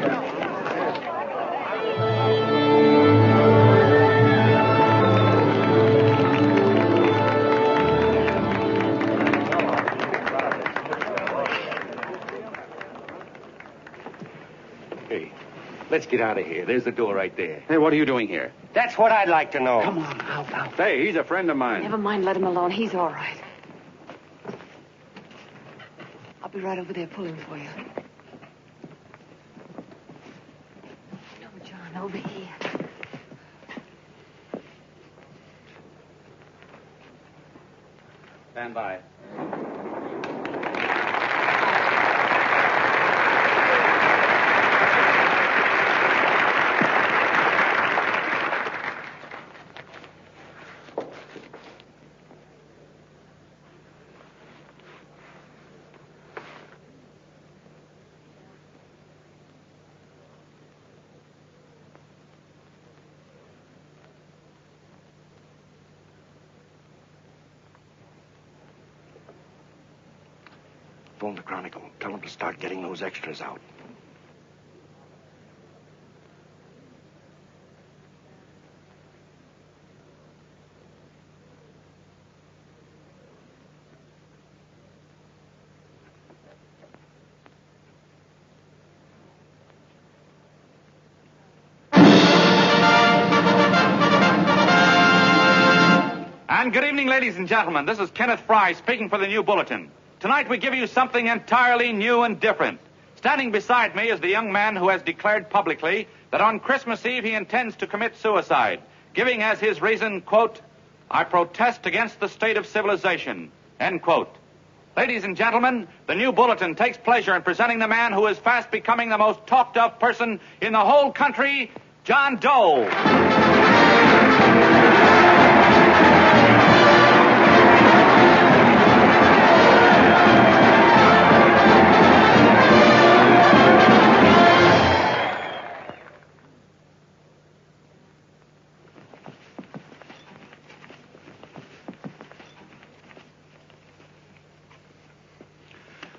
Let's get out of here. There's the door right there. Hey, what are you doing here? That's what I'd like to know. Come on, out. Hey, he's a friend of mine. Never mind, let him alone. He's all right. I'll be right over there pulling for you. No, John, over here. Stand by. Phone the Chronicle. Tell them to start getting those extras out. And good evening, ladies and gentlemen. This is Kenneth Fry speaking for the New Bulletin. Tonight we give you something entirely new and different. Standing beside me is the young man who has declared publicly that on Christmas Eve he intends to commit suicide, giving as his reason, quote, "I protest against the state of civilization," end quote. Ladies and gentlemen, the New Bulletin takes pleasure in presenting the man who is fast becoming the most talked of person in the whole country, John Doe.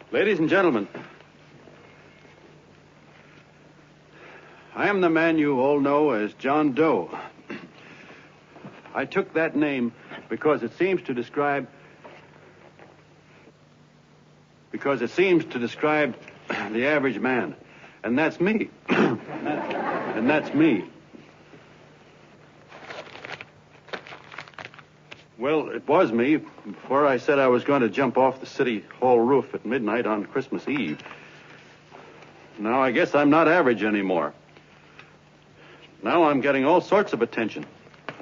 Ladies and gentlemen, I am the man you all know as John Doe. I took that name because it seems to describe the average man. And that's me. And that's me. Well, it was me before I said I was going to jump off the city hall roof at midnight on Christmas Eve. Now I guess I'm not average anymore. Now I'm getting all sorts of attention.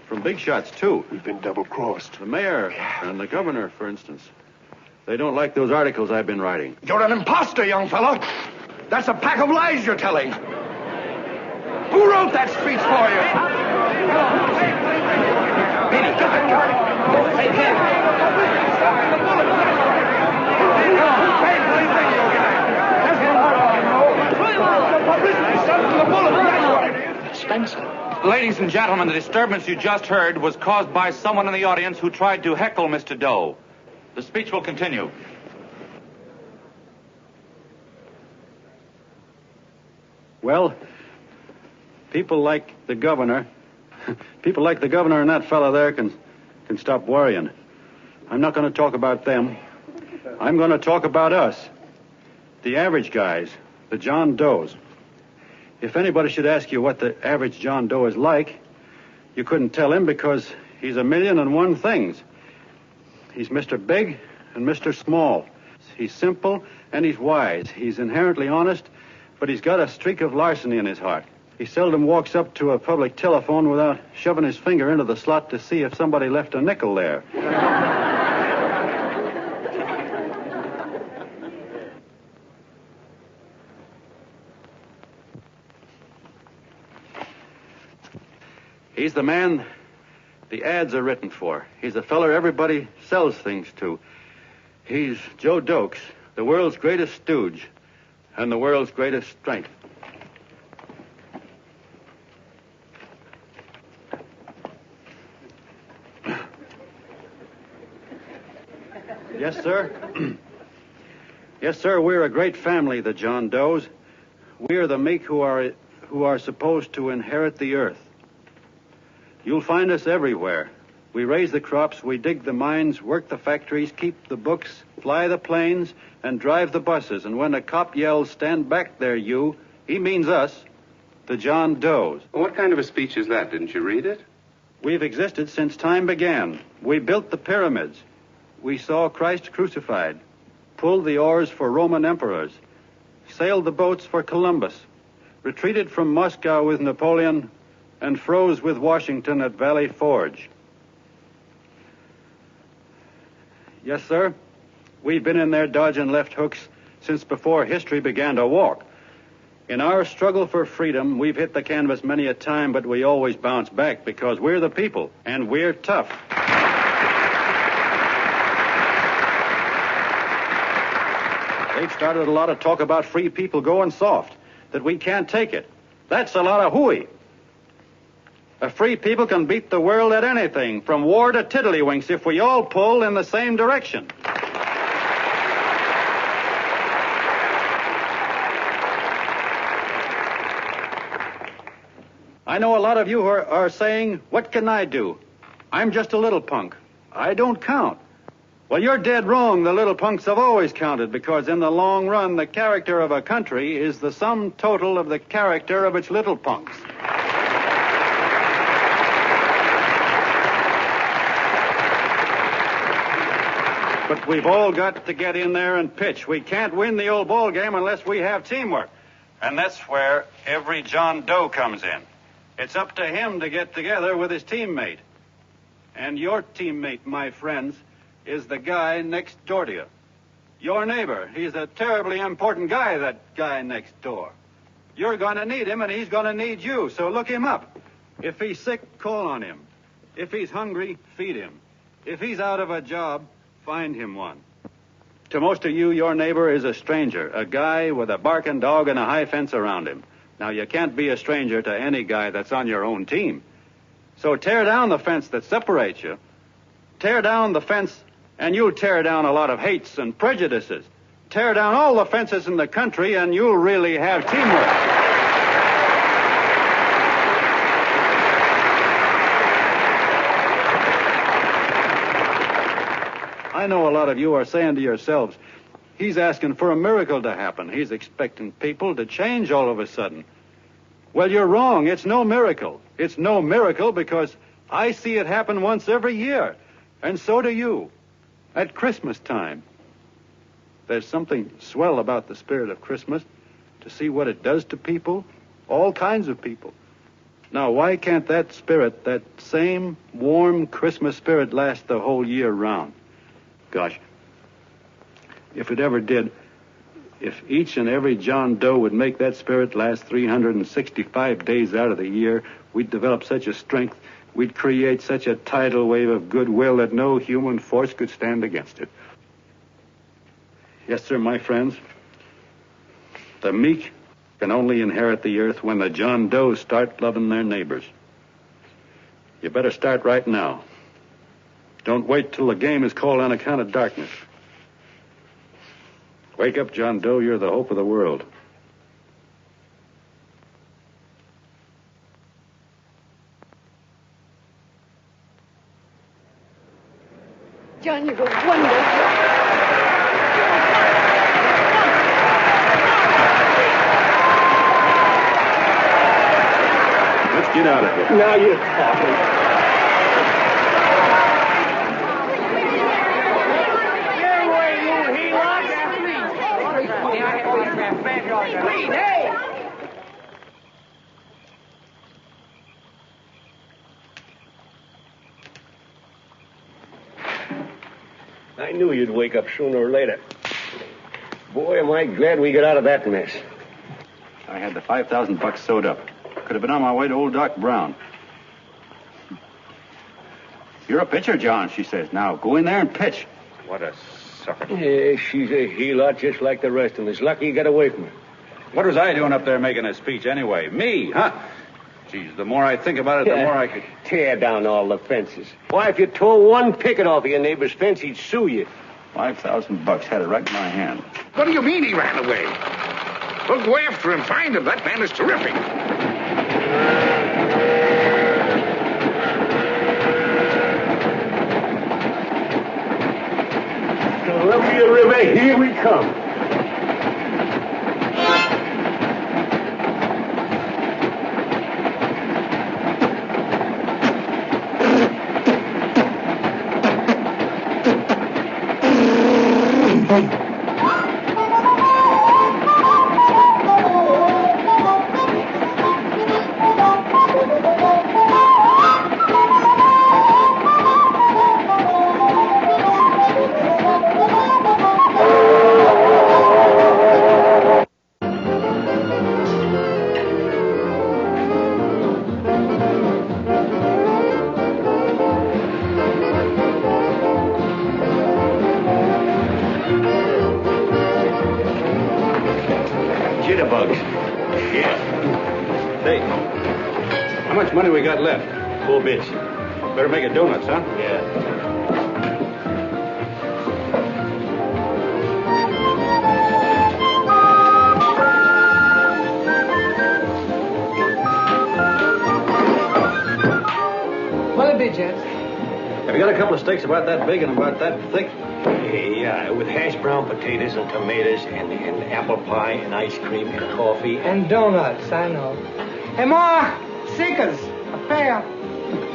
From big shots, too. We've been double-crossed. The mayor and the governor, for instance. They don't like those articles I've been writing. You're an imposter, young fella. That's a pack of lies you're telling. Who wrote that speech for you? Benny, come on. Hey, Ken. Spencer. Ladies and gentlemen, the disturbance you just heard was caused by someone in the audience who tried to heckle Mr. Doe. The speech will continue. Well, people like the governor and that fella there can stop worrying. I'm not going to talk about them. I'm going to talk about us, the average guys, the John Does. If anybody should ask you what the average John Doe is like, you couldn't tell him because he's 1,000,001 things. He's Mr. Big and Mr. Small. He's simple and he's wise. He's inherently honest, but he's got a streak of larceny in his heart. He seldom walks up to a public telephone without shoving his finger into the slot to see if somebody left a nickel there. He's the man the ads are written for. He's a feller everybody sells things to. He's Joe Doe, the world's greatest stooge and the world's greatest strength. Yes, sir. Yes, sir, we're a great family, the John Does. We're the meek who are supposed to inherit the earth. You'll find us everywhere. We raise the crops, we dig the mines, work the factories, keep the books, fly the planes, and drive the buses. And when a cop yells, "Stand back there, you," he means us, the John Does. What kind of a speech is that? Didn't you read it? We've existed since time began. We built the pyramids. We saw Christ crucified, pulled the oars for Roman emperors, sailed the boats for Columbus, retreated from Moscow with Napoleon, and froze with Washington at Valley Forge. Yes, sir. We've been in there dodging left hooks since before history began to walk. In our struggle for freedom, we've hit the canvas many a time, but we always bounce back because we're the people, and we're tough. They've started a lot of talk about free people going soft, that we can't take it. That's a lot of hooey. A free people can beat the world at anything, from war to tiddlywinks, if we all pull in the same direction. I know a lot of you are saying, "What can I do? I'm just a little punk. I don't count." Well, you're dead wrong. The little punks have always counted, because in the long run, the character of a country is the sum total of the character of its little punks. But we've all got to get in there and pitch. We can't win the old ball game unless we have teamwork. And that's where every John Doe comes in. It's up to him to get together with his teammate. And your teammate, my friends, is the guy next door to you. Your neighbor. He's a terribly important guy, that guy next door. You're going to need him, and he's going to need you, so look him up. If he's sick, call on him. If he's hungry, feed him. If he's out of a job, find him one. To most of you, your neighbor is a stranger, a guy with a barking dog and a high fence around him. Now, you can't be a stranger to any guy that's on your own team. So tear down the fence that separates you. Tear down the fence, and you'll tear down a lot of hates and prejudices. Tear down all the fences in the country, and you'll really have teamwork. I know a lot of you are saying to yourselves, "He's asking for a miracle to happen. He's expecting people to change all of a sudden." Well, you're wrong. It's no miracle. It's no miracle because I see it happen once every year, and so do you. At Christmas time. There's something swell about the spirit of Christmas, to see what it does to people, all kinds of people. Now, why can't that spirit, that same warm Christmas spirit, last the whole year round? Gosh, if it ever did, if each and every John Doe would make that spirit last 365 days out of the year, we'd develop such a strength, we'd create such a tidal wave of goodwill that no human force could stand against it. Yes, sir, my friends. The meek can only inherit the earth when the John Does start loving their neighbors. You better start right now. Don't wait till the game is called on account of darkness. Wake up, John Doe. You're the hope of the world. John, you were wonderful. Let's get out of here. Now you're talking. I knew you'd wake up sooner or later. Boy, am I glad we got out of that mess. I had the $5,000 sewed up. Could have been on my way to old Doc Brown. You're a pitcher, John, she says. Now, go in there and pitch. What a sucker. Yeah, she's a heel-out just like the rest of us. Lucky you got away from her. What was I doing up there making a speech anyway? Me, huh? Geez, the more I think about it, the more I could... Tear down all the fences. Why, if you tore one picket off of your neighbor's fence, he'd sue you. $5,000 had it right in my hand. What do you mean he ran away? We'll go after him, find him. That man is terrific. Columbia River, here we come. Jitterbugs. Yeah. Say, how much money we got left? 4 bits. Better make it donuts, huh? Yeah. What'll it be, gents? Have you got a couple of steaks about that big and about that thick? Yeah, with hash brown potatoes and tomatoes and apple pie and ice cream and coffee. And donuts, I know. Hey, Ma, Sinkers, a pair.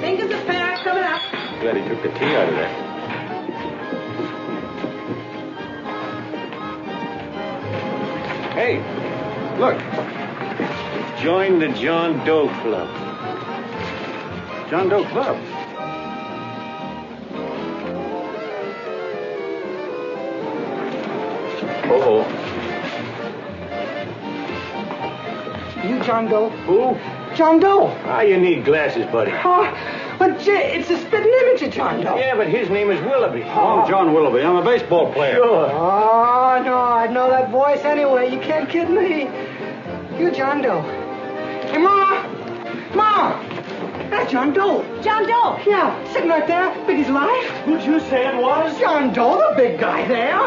Sinkers, a pair, coming up. Glad he took the tea out of there. Hey, look. Join the John Doe Club. John Doe Club. Uh-oh. You John Doe? Who? John Doe. Ah, you need glasses, buddy. Oh, but Jay, it's a spitting image of John Doe. Yeah, but his name is Willoughby. I'm John Willoughby. I'm a baseball player. Sure. Oh, no, I'd know that voice anyway. You can't kid me. You John Doe. Hey, Ma! Ma! That's John Doe. John Doe. Yeah, sitting right there, big as life. Who'd you say it was? John Doe, the big guy there.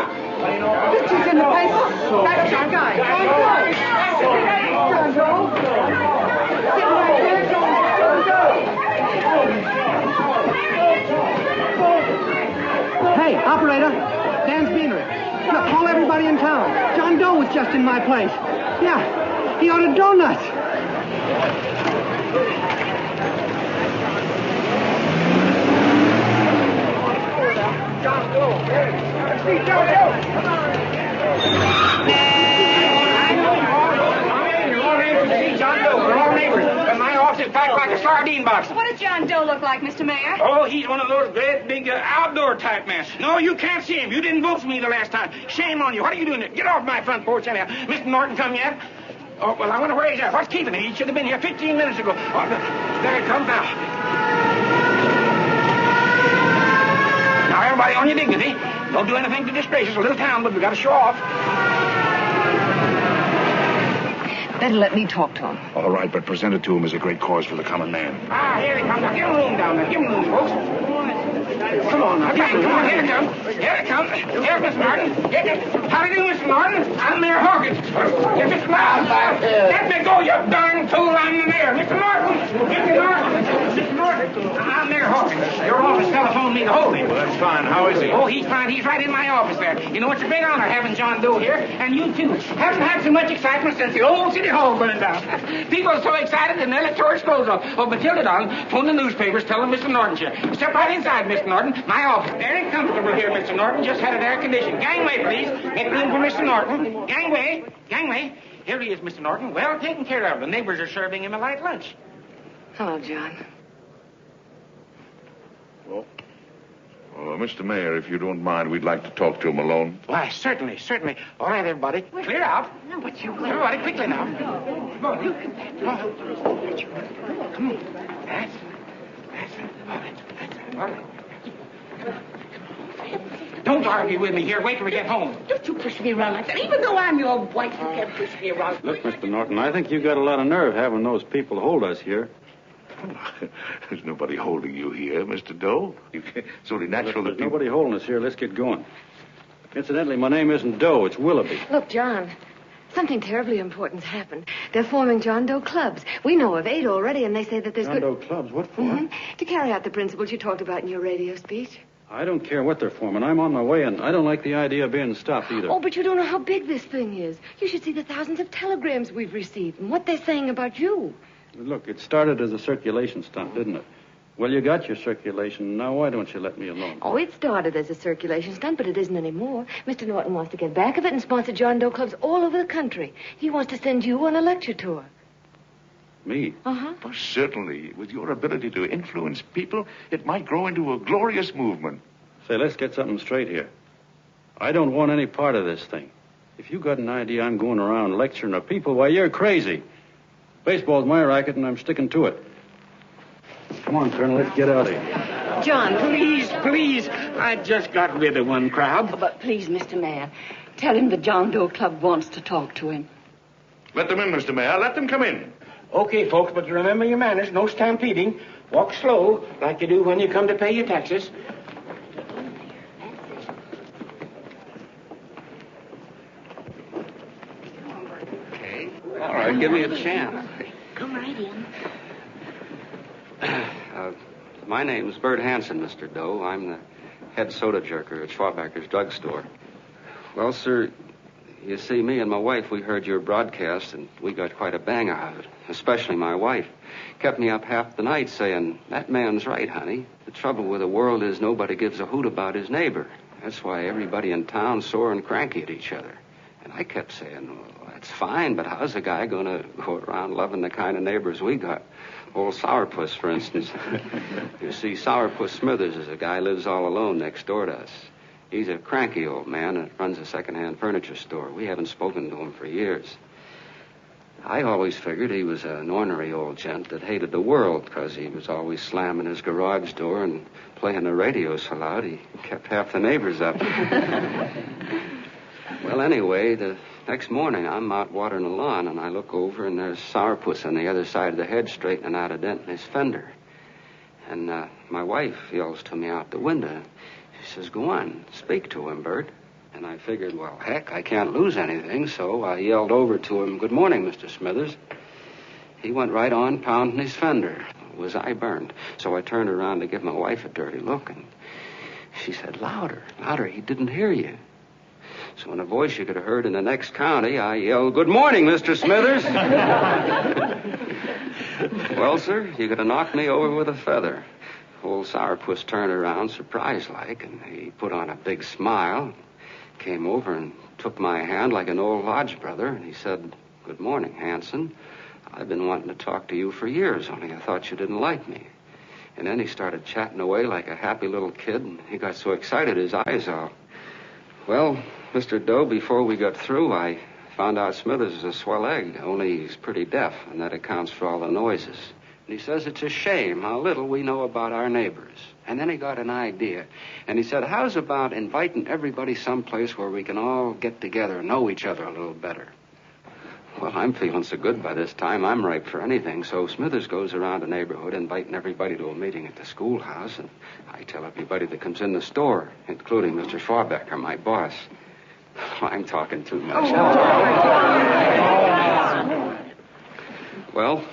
Pictures in the paper. That's John Guy. John Doe. Sitting right there, John Doe. Hey, operator. Dan's Beanery. Look, call everybody in town. John Doe was just in my place. Yeah, he ordered donuts. John Doe. Let's see John Doe. Come on. John Doe. We're all neighbors. And my office is packed like a sardine box. What does John Doe look like, Mr. Mayor? Oh, he's one of those great big outdoor type men. No, you can't see him. You didn't vote for me the last time. Shame on you. What are you doing there? Get off my front porch anyhow. Mr. Norton come yet? Oh, well, I wonder where he's at. What's keeping him? He should have been here 15 minutes ago. Oh, there he comes now. Now, everybody on your dignity. Don't do anything to disgrace us. A little town, but we got to show off. Better let me talk to him. All right, but present it to him as a great cause for the common man. Ah, here he comes. Now, give him room down there. Give him room, folks. Come on now. Okay, come on. Here it comes. Here it comes. Here's Miss Martin. How do you do, Mr. Martin? I'm Mayor Hawkins. Here's Mr. Martin. Let me go, you darn fool. I'm the mayor. Mr. Martin. Mr. Martin. Mr. Martin. I'm Mayor Hawkins. Your office telephoned me to hold him. Well, that's fine. How is he? Oh, he's fine. He's right in my office there. You know, it's a great honor having John Doe here, and you too. Haven't had so much excitement since the old City Hall burned down. People are so excited and they'll let George clothes off. Oh, Matilda, darling, phone the newspapers, tell them Mr. Norton's here. Step right inside, Mr. Norton. My office. Very comfortable here, Mr. Norton. Just had it air conditioned. Gangway, please. Make room for Mr. Norton. Gangway. Gangway. Here he is, Mr. Norton. Well taken care of. The neighbors are serving him a light lunch. Hello, John. Well, Mr. Mayor, if you don't mind, we'd like to talk to him alone. Why, certainly, certainly. All right, everybody. Clear out. No, but you... Everybody, quickly now. Come on. Come on. Come on. That's it. Oh, that's it. Don't argue with me here. Wait till we get home. Don't you push me around like that. Even though I'm your wife, you can't push me around. Look, Mr. Norton, I think you got a lot of nerve having those people hold us here. There's nobody holding you here, Mr. Doe. It's only natural There's that nobody holding us here. Let's get going. Incidentally, my name isn't Doe. It's Willoughby. Look, John, something terribly important's happened. They're forming John Doe clubs. We know of 8 already, and they say that there's John Doe clubs? What for? To carry out the principles you talked about in your radio speech. I don't care what they're forming. I'm on my way, and I don't like the idea of being stopped either. Oh, but you don't know how big this thing is. You should see the thousands of telegrams we've received and what they're saying about you. Look, it started as a circulation stunt, didn't it? Well, you got your circulation. Now, why don't you let me alone? Oh, it started as a circulation stunt, but it isn't anymore. Mr. Norton wants to get back of it and sponsor John Doe clubs all over the country. He wants to send you on a lecture tour. Me? Uh-huh. Well, certainly, with your ability to influence people, it might grow into a glorious movement. Say, let's get something straight here. I don't want any part of this thing. If you got an idea I'm going around lecturing the people, why, you're crazy. Baseball's my racket, and I'm sticking to it. Come on, Colonel, let's get out of here. John, Please. I just got rid of one crowd. But please, Mr. Mayor, tell him the John Doe Club wants to talk to him. Let them in, Mr. Mayor. Let them come in. Okay, folks, but remember your manners. No stampeding. Walk slow, like you do when you come to pay your taxes. Okay. All right, give me a chance. Come right in. My name's Bert Hansen, Mr. Doe. I'm the head soda jerker at Schwabacker's drugstore. Well, sir, you see, me and my wife, we heard your broadcast, and we got quite a bang out of it. Especially my wife. Kept me up half the night saying, that man's right, honey. The trouble with the world is nobody gives a hoot about his neighbor. That's why everybody in town's sore and cranky at each other. And I kept saying, well, that's fine, but how's a guy going to go around loving the kind of neighbors we got? Old Sourpuss, for instance. You see, Sourpuss Smithers is a guy who lives all alone next door to us. He's a cranky old man that runs a second-hand furniture store. We haven't spoken to him for years. I always figured he was an ornery old gent that hated the world because he was always slamming his garage door and playing the radio so loud he kept half the neighbors up. Well, anyway, the next morning I'm out watering the lawn, and I look over, and there's Sourpuss on the other side of the hedge straightening out a dent in his fender. And my wife yells to me out the window. She says, go on, speak to him, Bert. And I figured, well, heck, I can't lose anything, so I yelled over to him, good morning, Mr. Smithers. He went right on pounding his fender. Was I burned? So I turned around to give my wife a dirty look, and she said, louder, he didn't hear you. So in a voice you could have heard in the next county, I yelled, good morning, Mr. Smithers. Well, sir, you could have knocked me over with a feather. Old Sourpuss turned around surprised-like, and he put on a big smile, came over and took my hand like an old lodge brother, and he said, good morning, Hanson. I've been wanting to talk to you for years, only I thought you didn't like me. And then he started chatting away like a happy little kid, and he got so excited his eyes all... Well, Mr. Doe, before we got through, I found out Smithers is a swell egg, only he's pretty deaf, and that accounts for all the noises. And he says it's a shame how little we know about our neighbors. And then he got an idea, and he said, how's about inviting everybody someplace where we can all get together and know each other a little better? Well, I'm feeling so good by this time, I'm ripe for anything. So Smithers goes around the neighborhood inviting everybody to a meeting at the schoolhouse, and I tell everybody that comes in the store, including Mr. Schwabacker, my boss. I'm talking too much. Well,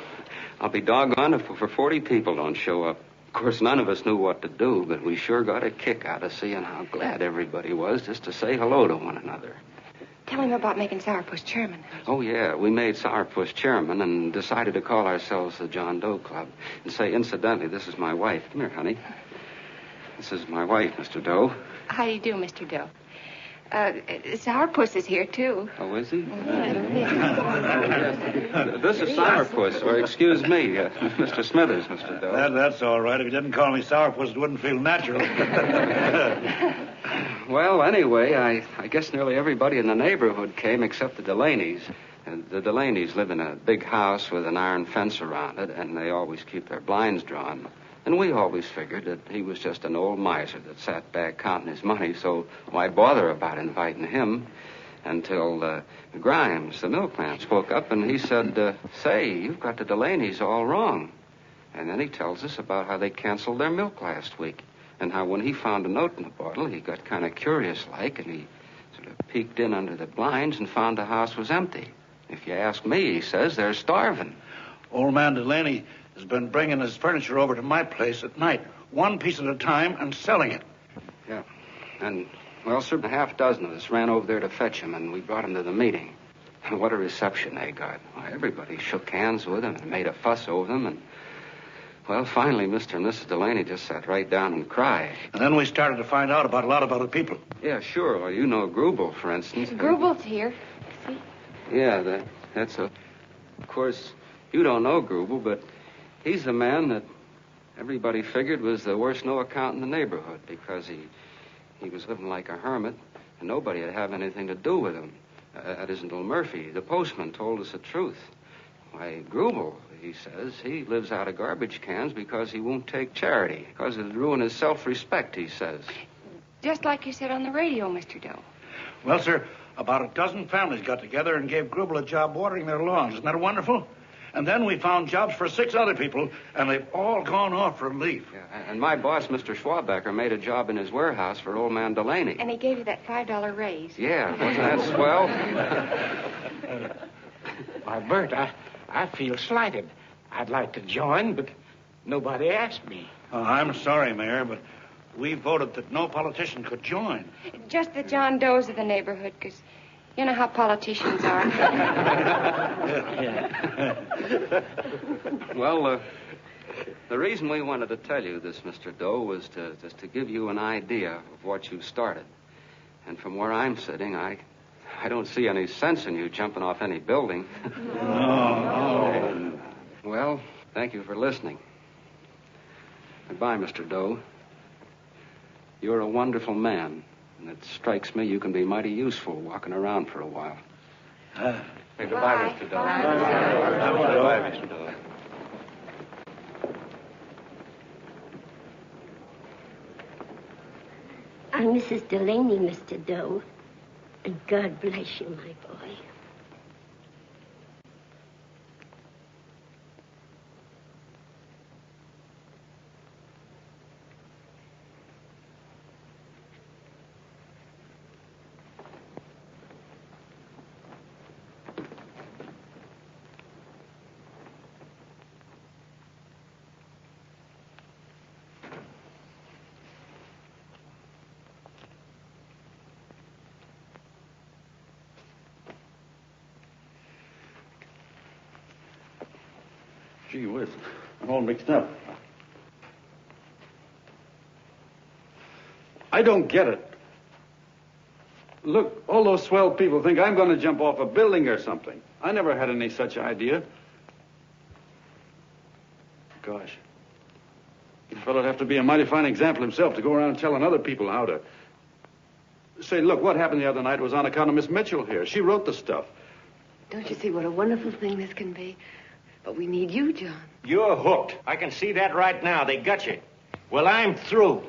I'll be doggone if for 40 people don't show up. Of course, none of us knew what to do, but we sure got a kick out of seeing how glad everybody was just to say hello to one another. Tell him about making Sourpuss chairman. Oh, yeah. We made Sourpuss chairman and decided to call ourselves the John Doe Club. And say, incidentally, this is my wife. Come here, honey. This is my wife, Mr. Doe. How do you do, Mr. Doe? Sourpuss is here, too. Oh, is he? This is Sourpuss, or excuse me, Mr. Smithers, Mr. Doe. That's all right. If you didn't call me Sourpuss, it wouldn't feel natural. Well, anyway, I guess nearly everybody in the neighborhood came except the Delaney's. And the Delaney's live in a big house with an iron fence around it, and they always keep their blinds drawn. And we always figured that he was just an old miser that sat back counting his money, so why bother about inviting him? Until Grimes, the milkman, spoke up and he said, say, you've got the Delaney's all wrong. And then he tells us about how they canceled their milk last week. And how when he found a note in the bottle, he got kind of curious-like, and he sort of peeked in under the blinds and found the house was empty. If you ask me, he says, they're starving. Old man Delaney has been bringing his furniture over to my place at night, one piece at a time, and selling it. Yeah. And, well, sir, a half dozen of us ran over there to fetch him, and we brought him to the meeting. What a reception they got. Why, everybody shook hands with him and made a fuss over them, and... Well, finally, Mr. and Mrs. Delaney just sat right down and cried. And then we started to find out about a lot of other people. Yeah, sure. Well, you know Grubel, for instance. Grubel's here. See? Yeah, that's a... Of course, you don't know Grubel, but he's the man that everybody figured was the worst no-account in the neighborhood because he was living like a hermit, and nobody would have anything to do with him. That isn't Little Murphy. The postman told us the truth. Why, Grubel, he says, he lives out of garbage cans because he won't take charity, because it'd ruin his self-respect, he says. Just like you said on the radio, Mr. Doe. Well, sir, about a dozen families got together and gave Grubel a job watering their lawns. Isn't that wonderful? And then we found jobs for 6 other people, and they've all gone off for leave. Yeah, and my boss, Mr. Schwabacker, made a job in his warehouse for old man Delaney. And he gave you that $5 raise. Yeah, wasn't that swell? Why, Bert, I feel slighted. I'd like to join, but nobody asked me. Oh, I'm sorry, Mayor, but we voted that no politician could join. Just the John Does of the neighborhood, because you know how politicians are. Well, the reason we wanted to tell you this, Mr. Doe, was just to give you an idea of what you started. And from where I'm sitting, I don't see any sense in you jumping off any building. No. Well, thank you for listening. Goodbye, Mr. Doe. You're a wonderful man, and it strikes me you can be mighty useful walking around for a while. Hey, goodbye, Mr. Doe. Goodbye, Mr. Doe. I'm Mrs. Delaney, Mr. Doe. And God bless you, my boy. Gee whiz, I'm all mixed up. I don't get it. Look, all those swell people think I'm going to jump off a building or something. I never had any such idea. Gosh. The fellow'd have to be a mighty fine example himself to go around telling other people how to... Say, look, what happened the other night was on account of Miss Mitchell here. She wrote the stuff. Don't you see what a wonderful thing this can be? But we need you, John. You're hooked. I can see that right now. They got you. Well, I'm through.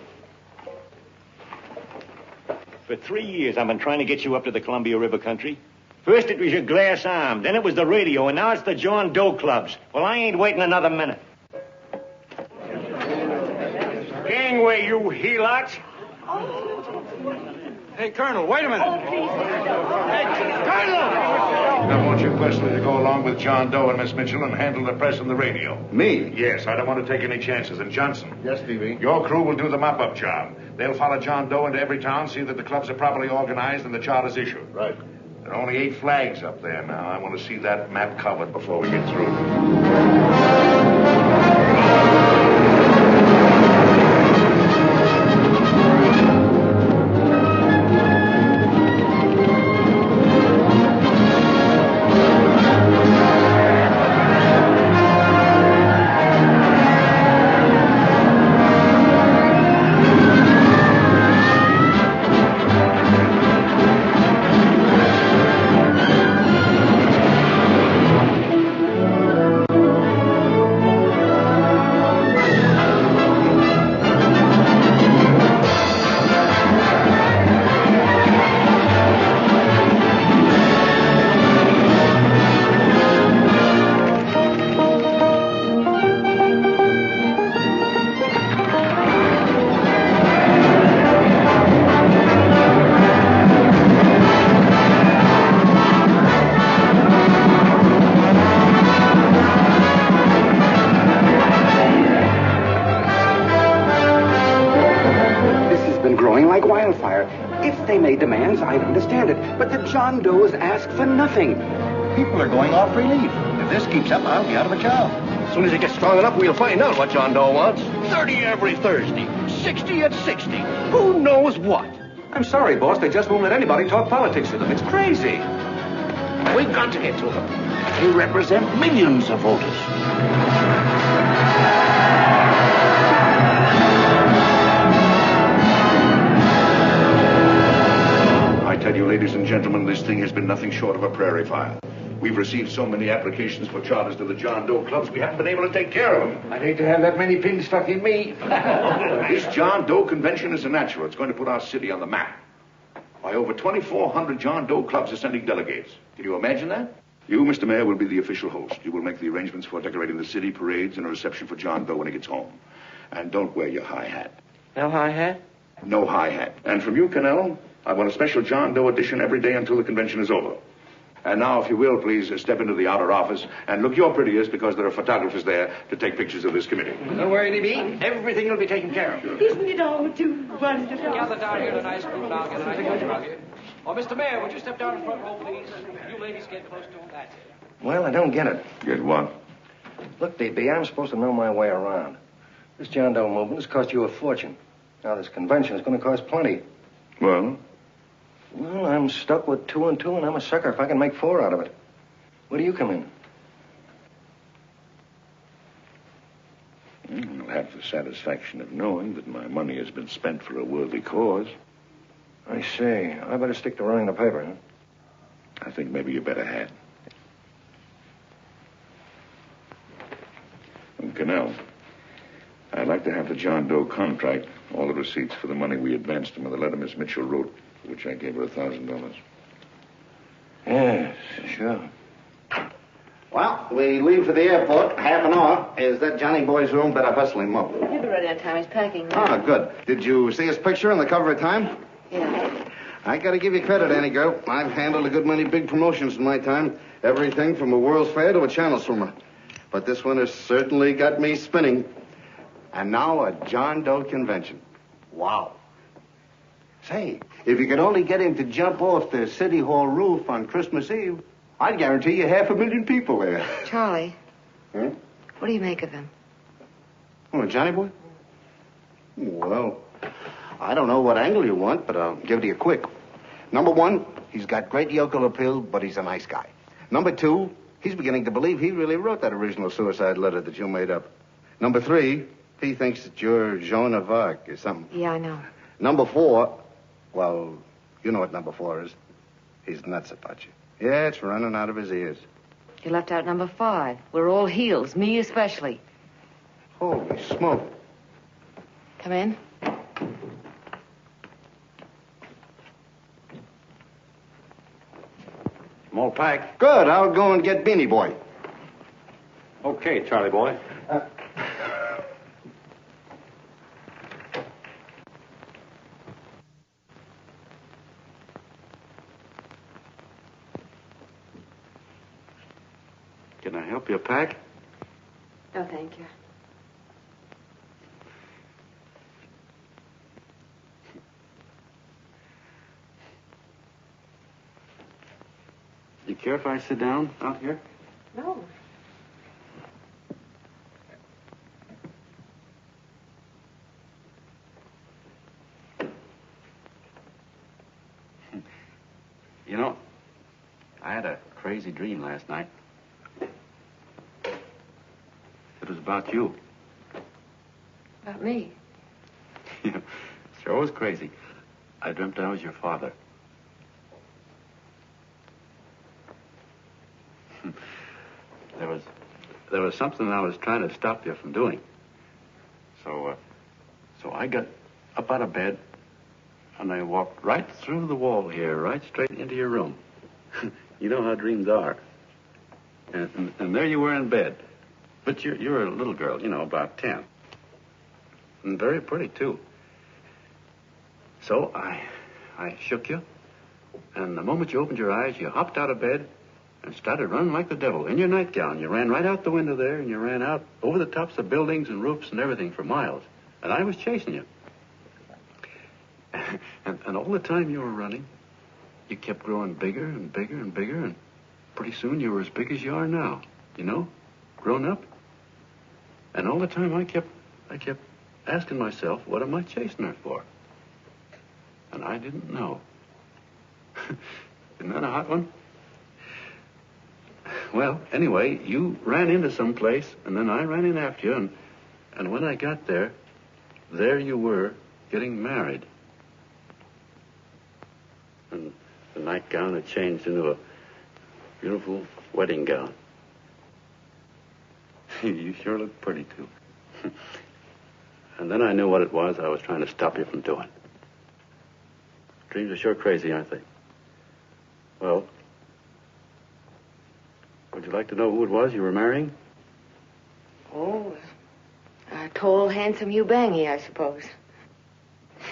For 3 years, I've been trying to get you up to the Columbia River country. First it was your glass arm, then it was the radio, and now it's the John Doe clubs. Well, I ain't waiting another minute. Gangway, you helots. Hey, Colonel, wait a minute. Oh, please. Hey, Colonel! I want you personally to go along with John Doe and Miss Mitchell and handle the press and the radio. Me? Yes, I don't want to take any chances. And Johnson. Yes, Stevie. Your crew will do the mop-up job. They'll follow John Doe into every town, see that the clubs are properly organized and the charters issued. Right. There are only 8 flags up there now. I want to see that map covered before we get through. hands, I'd understand it. But the John Does ask for nothing. People are going off relief. If this keeps up, I'll be out of a job. As soon as it gets strong enough, we'll find out what John Doe wants. 30 every Thursday. 60 at 60. Who knows what? I'm sorry, boss. They just won't let anybody talk politics with them. It's crazy. We've got to get to them. They represent millions of voters. I tell you, ladies and gentlemen, this thing has been nothing short of a prairie fire. We've received so many applications for charters to the John Doe clubs, we haven't been able to take care of them. I'd hate to have that many pins stuck in me. This John Doe convention is a natural. It's going to put our city on the map. Why, over 2,400 John Doe clubs are sending delegates. Can you imagine that? You, Mr. Mayor, will be the official host. You will make the arrangements for decorating the city, parades, and a reception for John Doe when he gets home. And don't wear your high hat. No high hat? No high hat. And from you, Cannell, I want a special John Doe edition every day until the convention is over. And now, if you will, please step into the outer office and look your prettiest because there are photographers there to take pictures of this committee. Don't worry, DB. Everything will be taken care of. Isn't it all too wonderful? Gather down here in a nice group. I'll get a nice picture of you. Oh, Mr. Mayor, would you step down in front row, please? You ladies get close to him. That's it. Well, I don't get it. Get what? Look, DB, I'm supposed to know my way around. This John Doe movement has cost you a fortune. Now, this convention is going to cost plenty. Well? Well, I'm stuck with 2 and 2, and I'm a sucker if I can make 4 out of it. Where do you come in? I'll have the satisfaction of knowing that my money has been spent for a worthy cause. I see. I better stick to running the paper, huh? I think maybe you better had. And Cannell, I'd like to have the John Doe contract, all the receipts for the money we advanced him, and the letter Miss Mitchell wrote, for which I gave her $1,000. Yes, sure. Well, we leave for the airport. Half an hour. Is that Johnny boy's room? Better hustle him up. He'll be ready on time. He's packing. Ah, good. Did you see his picture on the cover of Time? Yeah. I gotta give you credit, Annie girl. I've handled a good many big promotions in my time. Everything from a World's Fair to a channel swimmer. But this one has certainly got me spinning. And now a John Doe convention. Wow. Say, if you could only get him to jump off the City Hall roof on Christmas Eve, I'd guarantee you 500,000 people there. Charlie. Huh? What do you make of him? Oh, Johnny boy? Well, I don't know what angle you want, but I'll give it to you quick. Number 1, he's got great yokel appeal, but he's a nice guy. Number 2, he's beginning to believe he really wrote that original suicide letter that you made up. Number 3, he thinks that you're Joan of Arc or something. Yeah, I know. Number 4, well, you know what number 4 is. He's nuts about you. Yeah, it's running out of his ears. You left out number 5. We're all heels, me especially. Holy smoke. Come in. I'm all packed. Good. I'll go and get Beanie Boy. Okay, Charlie boy. Can I help you pack? No, thank you. You care if I sit down out here? No. You know, I had a crazy dream last night. It was about you. About me? Yeah, sure was crazy. I dreamt I was your father. There was something I was trying to stop you from doing. So I got up out of bed, and I walked right through the wall here, right straight into your room. You know how dreams are. And there you were in bed. But you're a little girl, you know, about 10. And very pretty, too. So I shook you, and the moment you opened your eyes, you hopped out of bed and started running like the devil in your nightgown. You ran right out the window there, and you ran out over the tops of buildings and roofs and everything for miles. And I was chasing you. And all the time you were running, you kept growing bigger and bigger and bigger, and pretty soon you were as big as you are now, you know, grown up. And all the time I kept asking myself, what am I chasing her for? And I didn't know. Isn't that a hot one? Well, anyway, you ran into some place, and then I ran in after you, and when I got there you were getting married. And the nightgown had changed into a beautiful wedding gown. You sure look pretty, too. And then I knew what it was I was trying to stop you from doing. Dreams are sure crazy, aren't they? Well, would you like to know who it was you were marrying? Oh, a tall, handsome Ubangi, I suppose.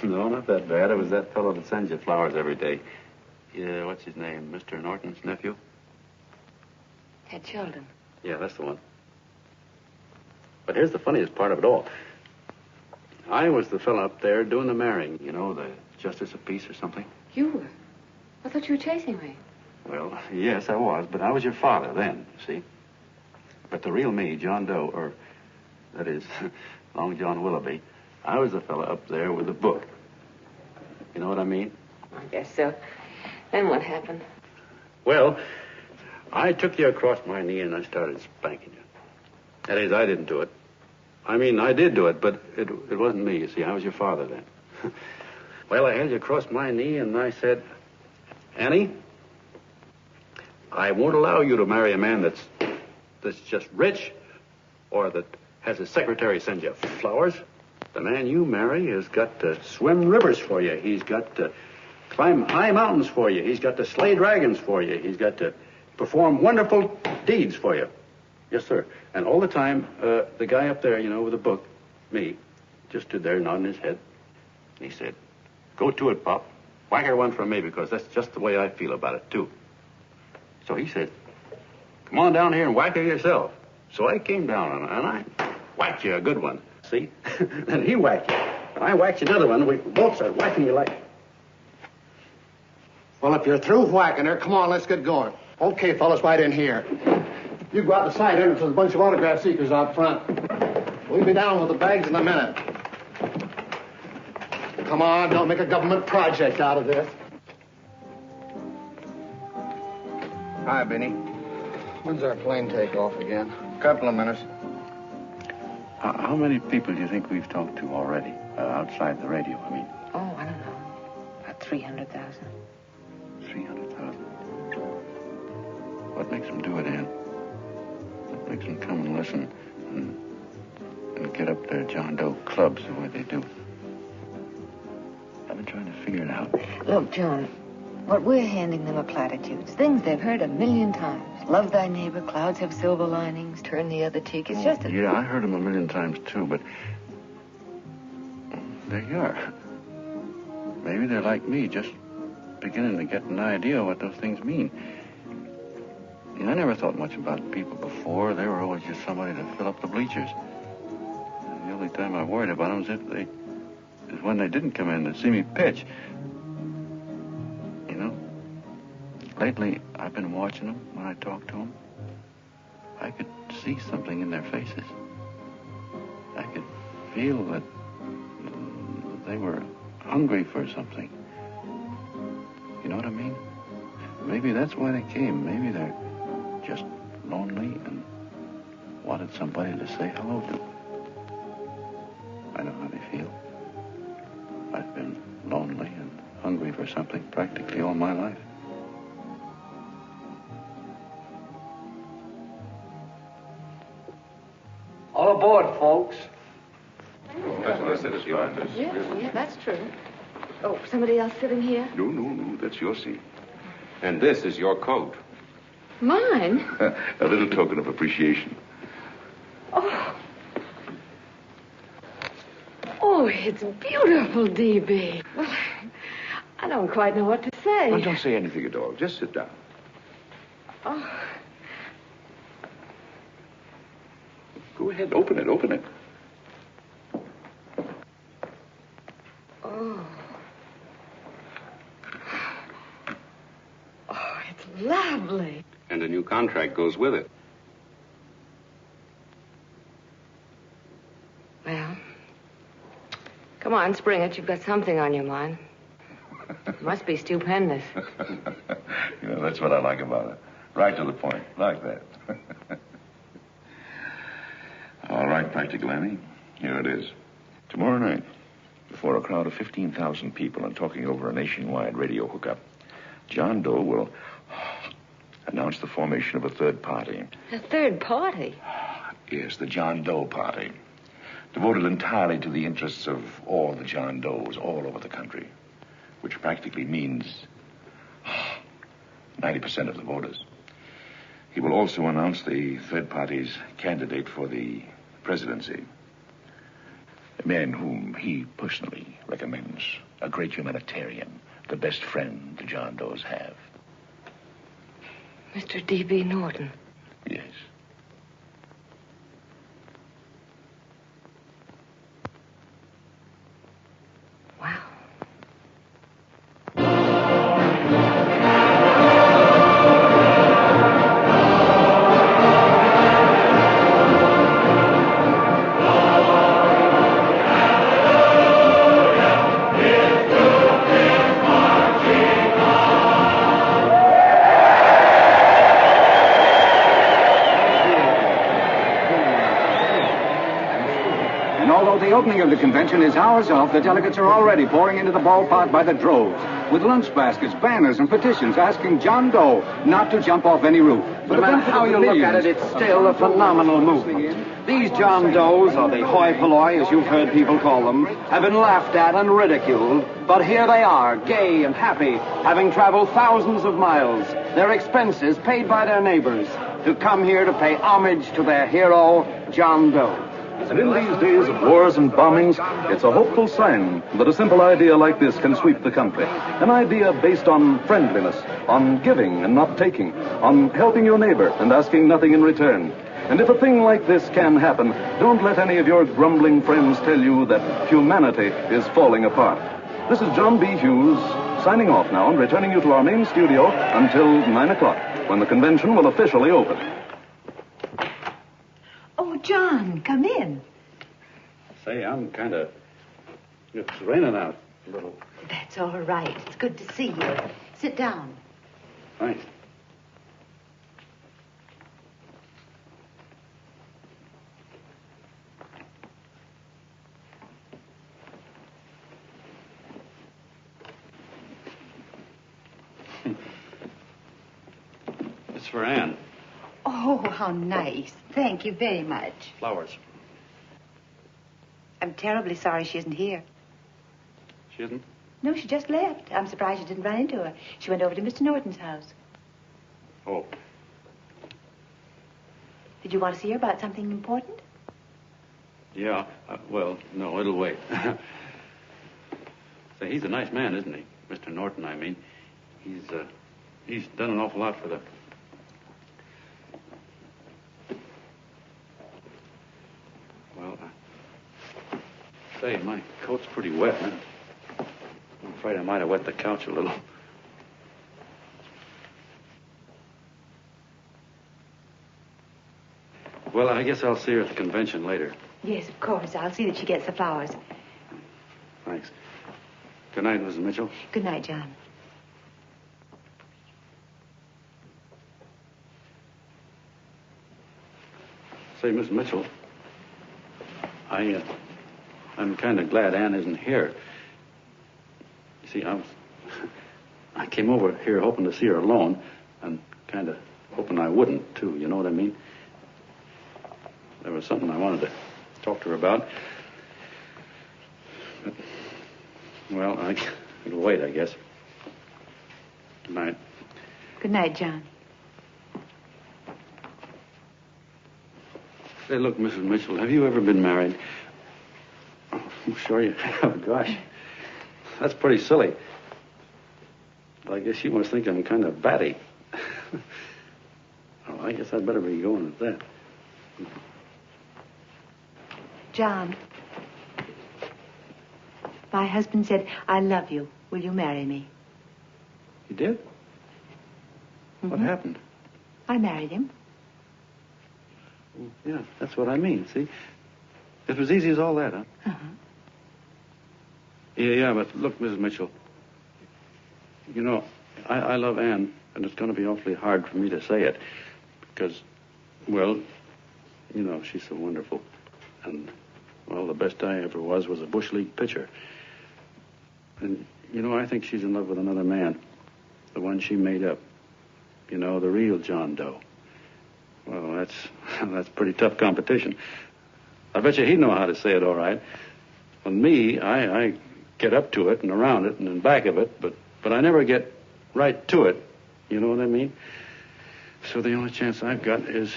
No, not that bad. It was that fellow that sends you flowers every day. Yeah, what's his name? Mr. Norton's nephew? Ted Sheldon. Yeah, that's the one. But here's the funniest part of it all. I was the fellow up there doing the marrying, you know, the justice of peace or something. You were? I thought you were chasing me. Well, yes, I was, but I was your father then, see? But the real me, John Doe, or that is, Long John Willoughby, I was the fellow up there with the book. You know what I mean? I guess so. Then what happened? Well, I took you across my knee and I started spanking you. That is, I didn't do it. I mean, I did do it, but it wasn't me, you see. I was your father then. Well, I held you across my knee and I said, Annie, I won't allow you to marry a man that's just rich or that has his secretary send you flowers. The man you marry has got to swim rivers for you. He's got to climb high mountains for you. He's got to slay dragons for you. He's got to perform wonderful deeds for you. Yes, sir. And all the time, the guy up there, you know, with the book, me, just stood there nodding his head. And he said, go to it, Pop. Whack her one from me, because that's just the way I feel about it, too. So he said, come on down here and whack her yourself. So I came down and I whacked you a good one. See? Then he whacked you. And I whacked you another one. We both started whacking you like... Well, if you're through whacking her, come on, let's get going. Okay, fellas, right in here. You go out the side entrance. There's a bunch of autograph seekers out front. We'll be down with the bags in a minute. Come on, don't make a government project out of this. Hi, Benny. When's our plane take off again? Couple of minutes. How many people do you think we've talked to already? Outside the radio, I mean. Oh, I don't know. About 300,000. 300,000. What makes them do it, Ann? What makes them come and listen and get up their John Doe clubs the way they do? I've been trying to figure it out. Look, John, what we're handing them are platitudes. Things they've heard 1,000,000 times. Love thy neighbor, clouds have silver linings, turn the other cheek. It's just a... Yeah, I heard them 1,000,000 times, too, but there you are. Maybe they're like me, just beginning to get an idea what those things mean. You know, I never thought much about people before. They were always just somebody to fill up the bleachers. The only time I worried about them is when they didn't come in to see me pitch. You know, lately I've been watching them when I talk to them. I could see something in their faces. I could feel that they were hungry for something. You know what I mean? Maybe that's why they came. Maybe they're just lonely and wanted somebody to say hello to. I know how they feel. I've been lonely and hungry for something practically all my life. All aboard, folks. That's what I said, it's yours. Yeah, that's true. Oh, somebody else sitting here? No, that's your seat. And this is your coat. Mine? A little token of appreciation. Oh, it's beautiful, D.B. Well, I don't quite know what to say. Well, don't say anything at all. Just sit down. Oh, Go ahead, open it. oh. lovely. And a new contract goes with it. Well, come on, spring it. You've got something on your mind. It must be stupendous. That's what I like about it. Right to the point, like that. All right, Practical Annie. Here it is. Tomorrow night, before a crowd of 15,000 people and talking over a nationwide radio hookup, John Doe will announce the formation of a third party. A third party? Yes, the John Doe Party. Devoted entirely to the interests of all the John Does all over the country. Which practically means 90% of the voters. He will also announce the third party's candidate for the presidency. A man whom he personally recommends. A great humanitarian. The best friend the John Does have. Mr. D.B. Norton. Yes. Wow. The opening of the convention is hours off. The delegates are already pouring into the ballpark by the droves, with lunch baskets, banners, and petitions asking John Doe not to jump off any roof. No matter how you look at it, it's still a phenomenal movement. These John Does, or the hoi polloi, as you've heard people call them, have been laughed at and ridiculed, but here they are, gay and happy, having traveled thousands of miles, their expenses paid by their neighbors, to come here to pay homage to their hero, John Doe. And in these days of wars and bombings, it's a hopeful sign that a simple idea like this can sweep the country. An idea based on friendliness, on giving and not taking, on helping your neighbor and asking nothing in return. And if a thing like this can happen, don't let any of your grumbling friends tell you that humanity is falling apart. This is John B. Hughes, signing off now and returning you to our main studio until 9 o'clock, when the convention will officially open. Oh, John, come in. Say, I'm it's raining out a little. That's all right. It's good to see you. Sit down. Thanks. It's for Anne. Oh, how nice. Thank you very much. Flowers. I'm terribly sorry she isn't here. She isn't? No, she just left. I'm surprised you didn't run into her. She went over to Mr. Norton's house. Oh. Did you want to see her about something important? Yeah. Well, no, it'll wait. Say, he's a nice man, isn't he? Mr. Norton, I mean. He's done an awful lot for the... Well, say, my coat's pretty wet. I'm afraid I might have wet the couch a little. Well, I guess I'll see her at the convention later. Yes, of course. I'll see that she gets the flowers. Thanks. Good night, Mrs. Mitchell. Good night, John. Say, Miss Mitchell, I'm kind of glad Anne isn't here. You see, I came over here hoping to see her alone, and kind of hoping I wouldn't, too, you know what I mean? There was something I wanted to talk to her about. But, well, it'll wait, I guess. Good night. Good night, John. Say, look, Mrs. Mitchell, have you ever been married? Oh, I'm sure you have. Gosh, that's pretty silly. Well, I guess you must think I'm kind of batty. Oh, I guess I'd better be going at that. John, my husband said, I love you. Will you marry me? You did? What happened? I married him. Yeah, that's what I mean, see? It was easy as all that, huh? Uh-huh. Yeah, but look, Mrs. Mitchell. You know, I love Anne, and it's going to be awfully hard for me to say it. Because, well, you know, she's so wonderful. And, well, the best I ever was a Bush League pitcher. And, you know, I think she's in love with another man. The one she made up. You know, the real John Doe. Well, that's pretty tough competition. I bet you he'd know how to say it all right. With me, I get up to it and around it and in back of it, but I never get right to it. You know what I mean? So the only chance I've got is,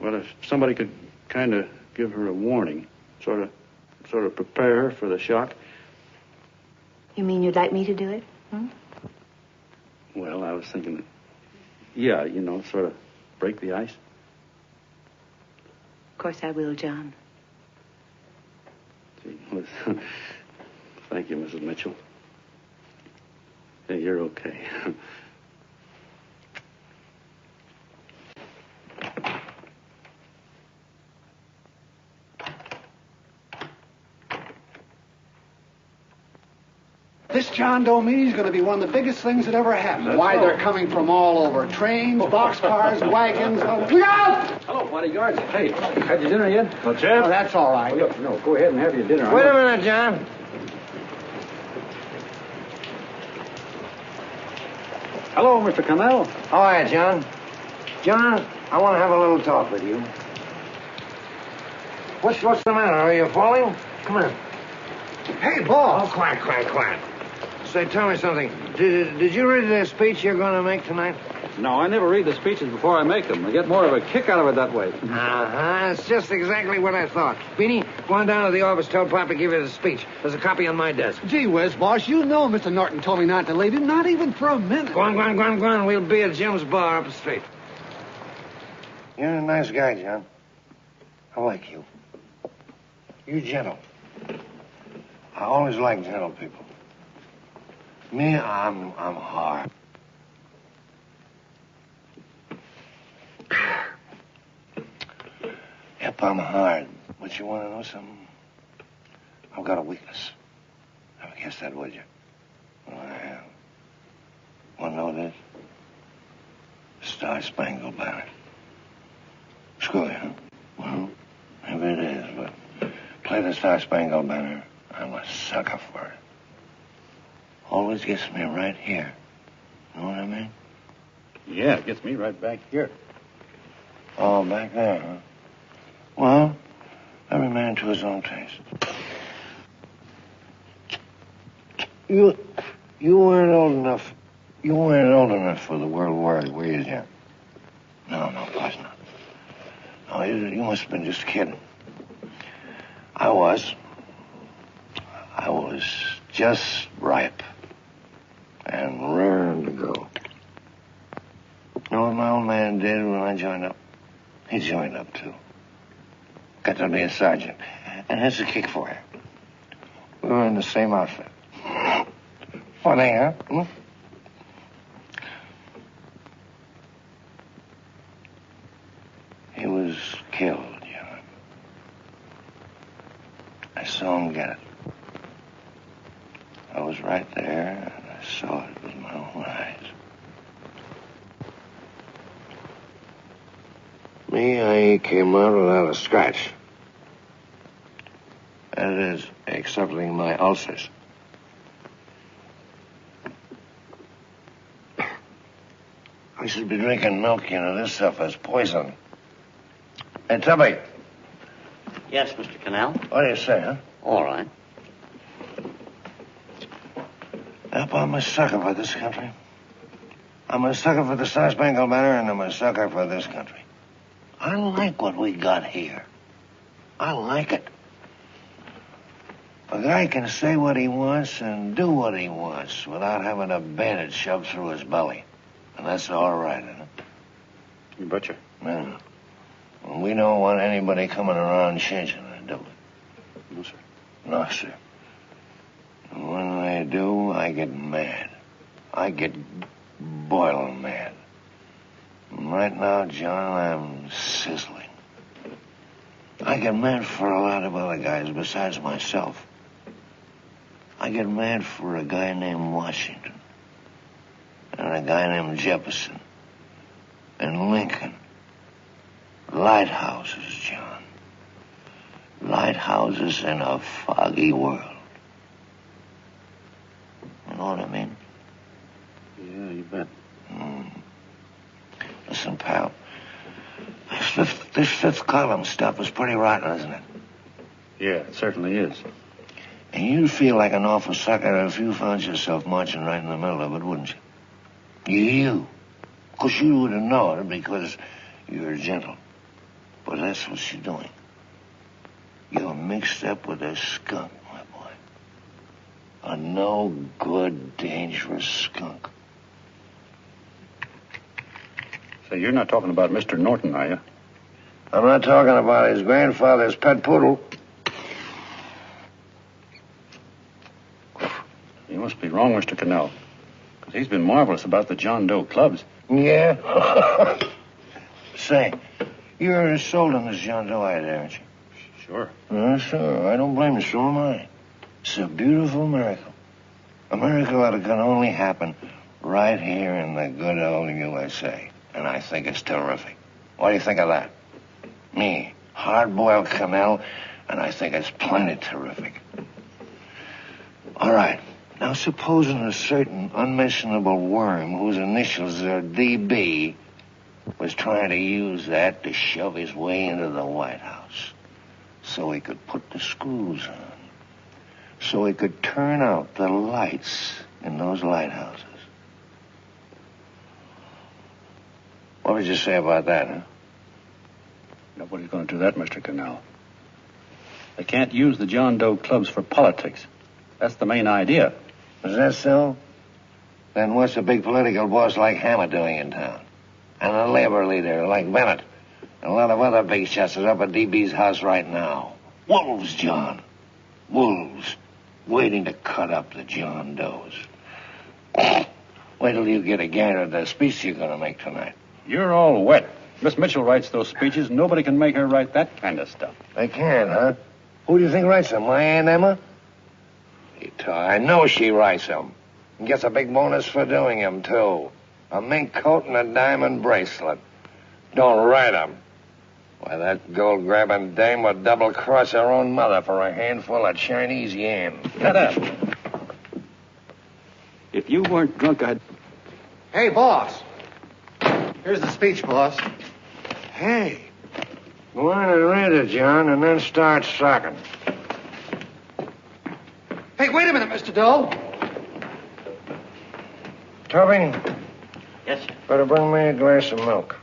well, if somebody could kind of give her a warning, sort of prepare her for the shock. You mean you'd like me to do it? Well, I was thinking, yeah, you know, sort of break the ice. Of course I will, John. Gee, listen. Thank you, Mrs. Mitchell. Hey, you're okay. This John Doe meeting is going to be one of the biggest things that ever happened. Why, they're coming from all over. Trains, boxcars, wagons. Look out! Hello, bodyguards. Hey, had your dinner yet? Well, Jeff? Oh, that's all right. Oh, no, go ahead and have your dinner. Wait a minute, John. Hello, Mr. Connell. How are you, John? John, I want to have a little talk with you. What's the matter? Are you falling? Come on. Hey, boss. Oh, quiet. Say, tell me something. Did you read the speech you're going to make tonight? No, I never read the speeches before I make them. I get more of a kick out of it that way. Uh-huh. It's just exactly what I thought. Beanie, go on down to the office, tell Pop to give you the speech. There's a copy on my desk. Gee whiz, boss, you know Mr. Norton told me not to leave him, not even for a minute. Go on. We'll be at Jim's bar up the street. You're a nice guy, John. I like you. You're gentle. I always like gentle people. Me, I'm hard. Yep, I'm hard. But you want to know something? I've got a weakness. Never guess that, would you? Well, I have. Want to know this? Star Spangled Banner. Screw you, huh? Well, maybe it is, but play the Star Spangled Banner. I'm a sucker for it. Always gets me right here. Know what I mean? Yeah, it gets me right back here. Oh, back there, huh? Well, every man to his own taste. You weren't old enough. You weren't old enough for the World War, were you, Jim? No, of course not. No, you must have been just kidding. I was just ripe and raring to go. You know what my old man did when I joined up? He joined up, too. Got to be a sergeant. And here's a kick for you. We were in the same outfit. Funny, huh? He was killed, John. I saw him get it. I was right there, and I saw it with my own eyes. Me, I came out without a scratch. That is, excepting my ulcers. I should be drinking milk, you know. This stuff is poison. Hey, Tubby. Yes, Mr. Connell? What do you say, huh? All right. Yep, I'm a sucker for this country. I'm a sucker for the Star Spangled Banner, and I'm a sucker for this country. I like what we got here. I like it. A guy can say what he wants and do what he wants without having a bandage shoved through his belly. And that's all right, isn't it? You betcha. Yeah. Well, we don't want anybody coming around changing it, do we? No, sir. No, sir. And when they do, I get mad. I get boiling mad. And right now, John, I'm sizzling. I get mad for a lot of other guys besides myself. I get mad for a guy named Washington. And a guy named Jefferson. And Lincoln. Lighthouses, John. Lighthouses in a foggy world. You know what I mean? Yeah, you bet. Listen, pal. This fifth column stuff is pretty rotten, isn't it? Yeah, it certainly is. And you'd feel like an awful sucker if you found yourself marching right in the middle of it, wouldn't you? You. Of course, you wouldn't know it because you're gentle. But that's what you're doing. You're mixed up with a skunk, my boy. A no-good, dangerous skunk. Say, you're not talking about Mr. Norton, are you? I'm not talking about his grandfather's pet poodle. You must be wrong, Mr. Cannell. Because he's been marvelous about the John Doe clubs. Yeah? Say, you're sold on this John Doe idea, aren't you? Sure. Sure. I don't blame you. So am I. It's a beautiful miracle. A miracle that can only happen right here in the good old USA. And I think it's terrific. What do you think of that? Me, hard-boiled Cannell, and I think it's plenty terrific. All right. Now, supposing a certain unmentionable worm whose initials are DB was trying to use that to shove his way into the White House so he could put the screws on, so he could turn out the lights in those lighthouses. What would you say about that, huh? Nobody's going to do that, Mr. Cannell. They can't use the John Doe clubs for politics. That's the main idea. Is that so? Then what's a big political boss like Hammer doing in town? And a labor leader like Bennett? And a lot of other big shots are up at DB's house right now. Wolves, John. Wolves. Waiting to cut up the John Does. Wait till you get a gander at the speech you're going to make tonight. You're all wet. Miss Mitchell writes those speeches. Nobody can make her write that kind of stuff. They can, huh? Who do you think writes them? My Aunt Emma? I know she writes them. And gets a big bonus for doing them, too. A mink coat and a diamond bracelet. Don't write them. Why, that gold-grabbing dame would double-cross her own mother for a handful of Chinese yen. Shut up. If you weren't drunk, I'd... Hey, boss. Here's the speech, boss. Hey. Go on and read it, John, and then start sucking. Hey, wait a minute, Mr. Doe. Tubby? Yes, sir. Better bring me a glass of milk.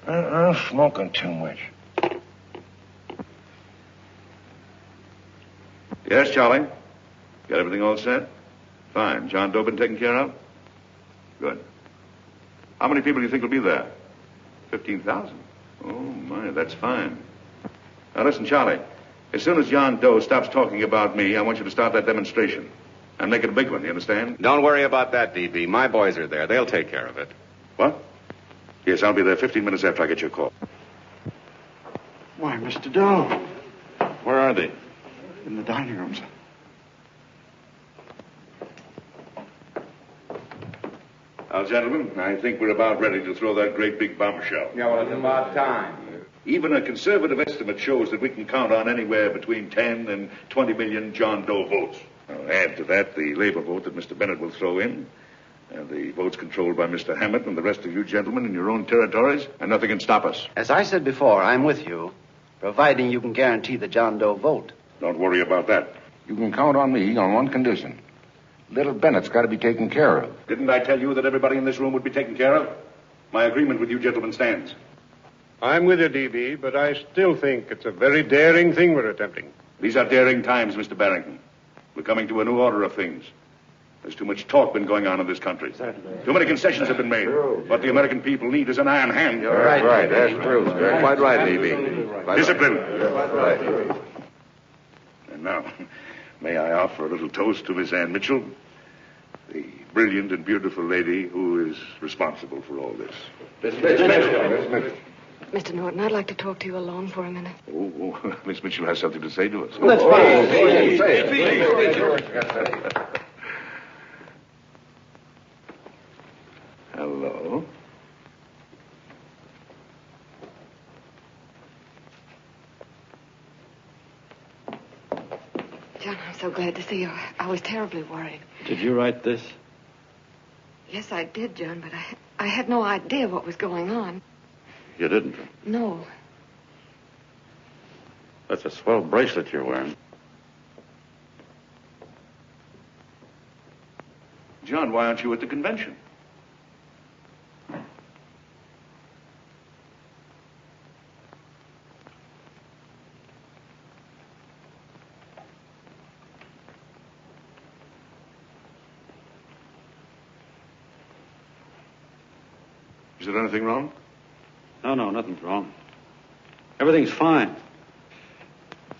I'm smoking too much. Yes, Charlie? Got everything all set? Fine. John Doe been taken care of? Good. How many people do you think will be there? 15,000. Oh, my, that's fine. Now, listen, Charlie. As soon as John Doe stops talking about me, I want you to start that demonstration. And make it a big one, you understand? Don't worry about that, DB. My boys are there. They'll take care of it. What? Yes, I'll be there 15 minutes after I get your call. Why, Mr. Doe. Where are they? In the dining room, sir. Now, gentlemen, I think we're about ready to throw that great big bombshell. Yeah, well, it's about time. Even a conservative estimate shows that we can count on anywhere between 10 and 20 million John Doe votes. Now, add to that the labor vote that Mr. Bennett will throw in, and the votes controlled by Mr. Hammett and the rest of you gentlemen in your own territories, and nothing can stop us. As I said before, I'm with you, providing you can guarantee the John Doe vote. Don't worry about that. You can count on me on one condition. Little Bennett's got to be taken care of. Didn't I tell you that everybody in this room would be taken care of? My agreement with you gentlemen stands. I'm with you, DB, but I still think it's a very daring thing we're attempting. These are daring times, Mr. Barrington. We're coming to a new order of things. There's too much talk been going on in this country. Too many concessions have been made. What the American people need is an iron hand. You're right. That's true. You're quite right, DB. Discipline. Right. And now, may I offer a little toast to Miss Ann Mitchell? The brilliant and beautiful lady who is responsible for all this. Mr. Norton, I'd like to talk to you alone for a minute. Oh, Miss Mitchell has something to say to us. Let's Hello. John, I'm so glad to see you. I was terribly worried. Did you write this? Yes, I did, John, but I had no idea what was going on. You didn't. No. That's a swell bracelet you're wearing. John, why aren't you at the convention? Is there anything wrong? No, nothing's wrong. Everything's fine.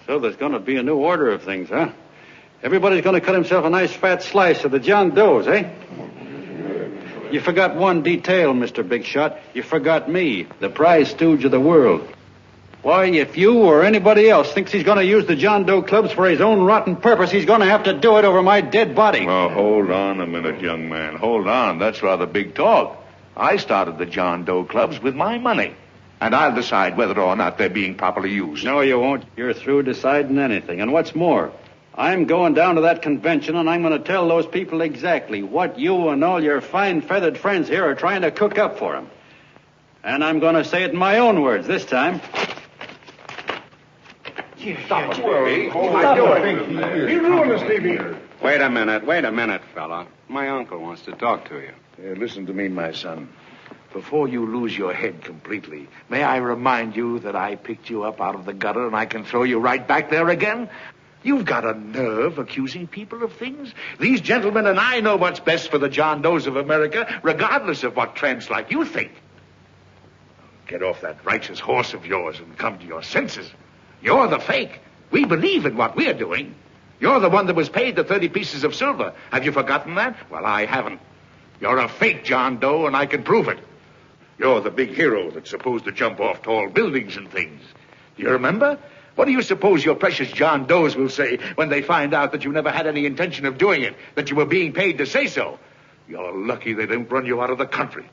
So there's going to be a new order of things, huh? Everybody's going to cut himself a nice fat slice of the John Does, eh? You forgot one detail, Mr. Big Shot. You forgot me, the prize stooge of the world. Why, if you or anybody else thinks he's going to use the John Doe clubs for his own rotten purpose, he's going to have to do it over my dead body. Oh, hold on a minute, young man. Hold on. That's rather big talk. I started the John Doe clubs with my money. And I'll decide whether or not they're being properly used. No, you won't. You're through deciding anything. And what's more, I'm going down to that convention, and I'm going to tell those people exactly what you and all your fine feathered friends here are trying to cook up for them. And I'm going to say it in my own words this time. Stop it, Steve. You ruined us, Stevie. Wait a minute, fella. My uncle wants to talk to you. Listen to me, my son. Before you lose your head completely, may I remind you that I picked you up out of the gutter and I can throw you right back there again? You've got a nerve accusing people of things. These gentlemen and I know what's best for the John Does of America, regardless of what tramps like you think. Get off that righteous horse of yours and come to your senses. You're the fake. We believe in what we're doing. You're the one that was paid the 30 pieces of silver. Have you forgotten that? Well, I haven't. You're a fake John Doe, and I can prove it. You're the big hero that's supposed to jump off tall buildings and things. Do you remember? What do you suppose your precious John Does will say when they find out that you never had any intention of doing it, that you were being paid to say so? You're lucky they didn't run you out of the country.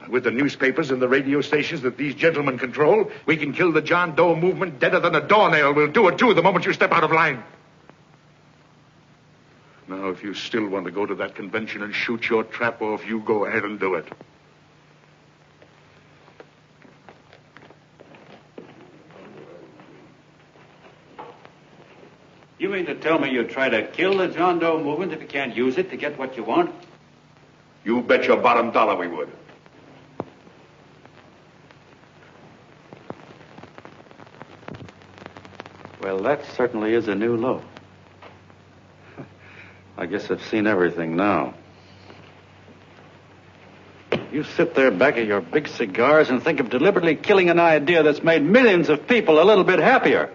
With the newspapers and the radio stations that these gentlemen control, we can kill the John Doe movement deader than a doornail. We'll do it, too, the moment you step out of line. Now, if you still want to go to that convention and shoot your trap off, you go ahead and do it. You mean to tell me you'd try to kill the John Doe movement if you can't use it to get what you want? You bet your bottom dollar we would. Well, that certainly is a new low. I guess I've seen everything now. You sit there back of your big cigars and think of deliberately killing an idea that's made millions of people a little bit happier.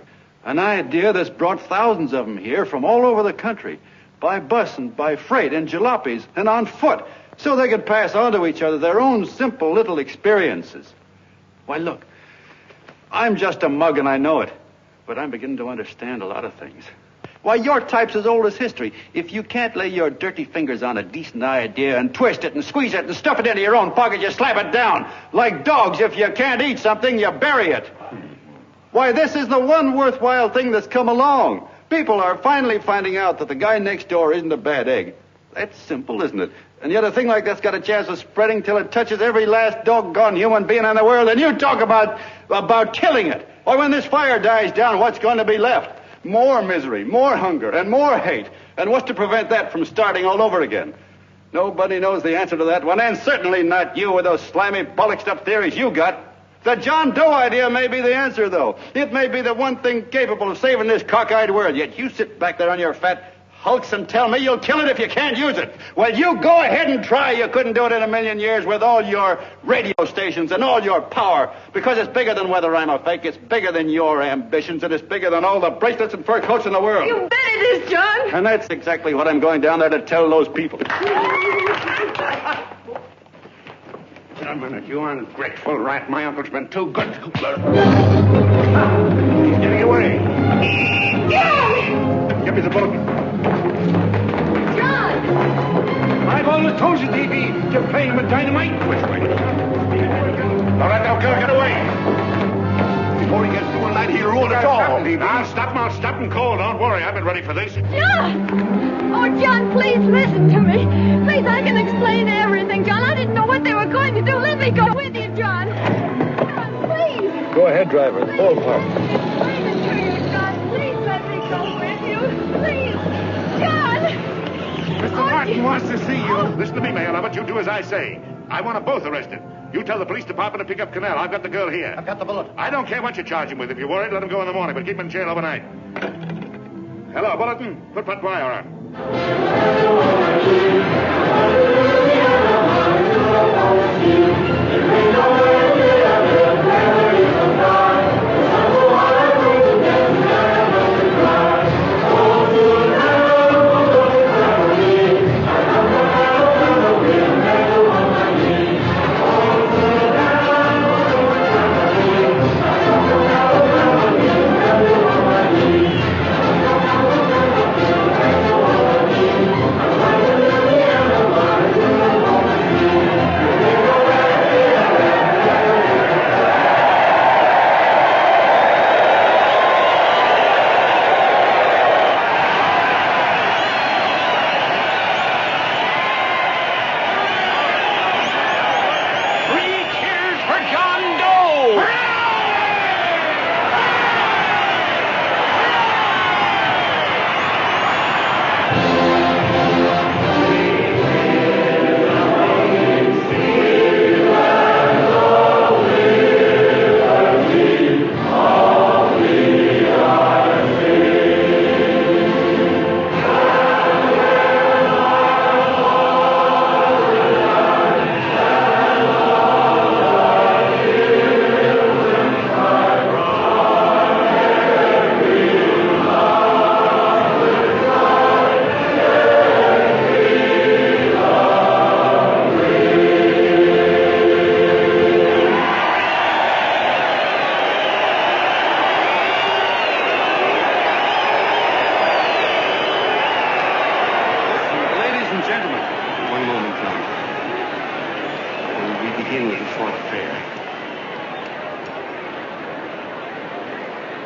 An idea that's brought thousands of them here from all over the country, by bus and by freight and jalopies and on foot, so they could pass on to each other their own simple little experiences. Why, look, I'm just a mug and I know it, but I'm beginning to understand a lot of things. Why, your type's as old as history. If you can't lay your dirty fingers on a decent idea and twist it and squeeze it and stuff it into your own pocket, you slap it down. Like dogs, if you can't eat something, you bury it. Why, this is the one worthwhile thing that's come along. People are finally finding out that the guy next door isn't a bad egg. That's simple, isn't it? And yet a thing like that's got a chance of spreading till it touches every last doggone human being in the world, and you talk about killing it. Why, when this fire dies down, what's going to be left? More misery, more hunger, and more hate. And what's to prevent that from starting all over again? Nobody knows the answer to that one, and certainly not you with those slimy, bollocked-up theories you got. The John Doe idea may be the answer, though. It may be the one thing capable of saving this cockeyed world. Yet you sit back there on your fat, hulks and tell me you'll kill it if you can't use it. Well, you go ahead and try. You couldn't do it in a million years with all your radio stations and all your power, because it's bigger than whether I'm a fake. It's bigger than your ambitions, and it's bigger than all the bracelets and fur coats in the world. You bet it is, John. And that's exactly what I'm going down there to tell those people. A minute, you ungrateful rat. My uncle's been too good. He's getting away. John! Give me the bullet. John! I've always told you, D.B., you're playing with dynamite. Which way? All right, now, get away. Before he gets through tonight, he'll ruin us all. Now, stop and cold. Don't worry, I've been ready for this. John! Oh, John, please listen to me. Please, I can explain everything, John. I didn't know what they were going to do. Let me go with you, John. John, please. Go ahead, driver. The ballpark. Please, John. Please let me go with you. Please. John! Mr. Martin wants to see you. Listen to me, Mayor Lovett. You do as I say. I want them both arrested. You tell the police department to pick up Cannell. I've got the girl here. I've got the bullet. I don't care what you charge him with. If you're worried, let him go in the morning, but keep him in jail overnight. Hello, Bulletin. Put that wire on.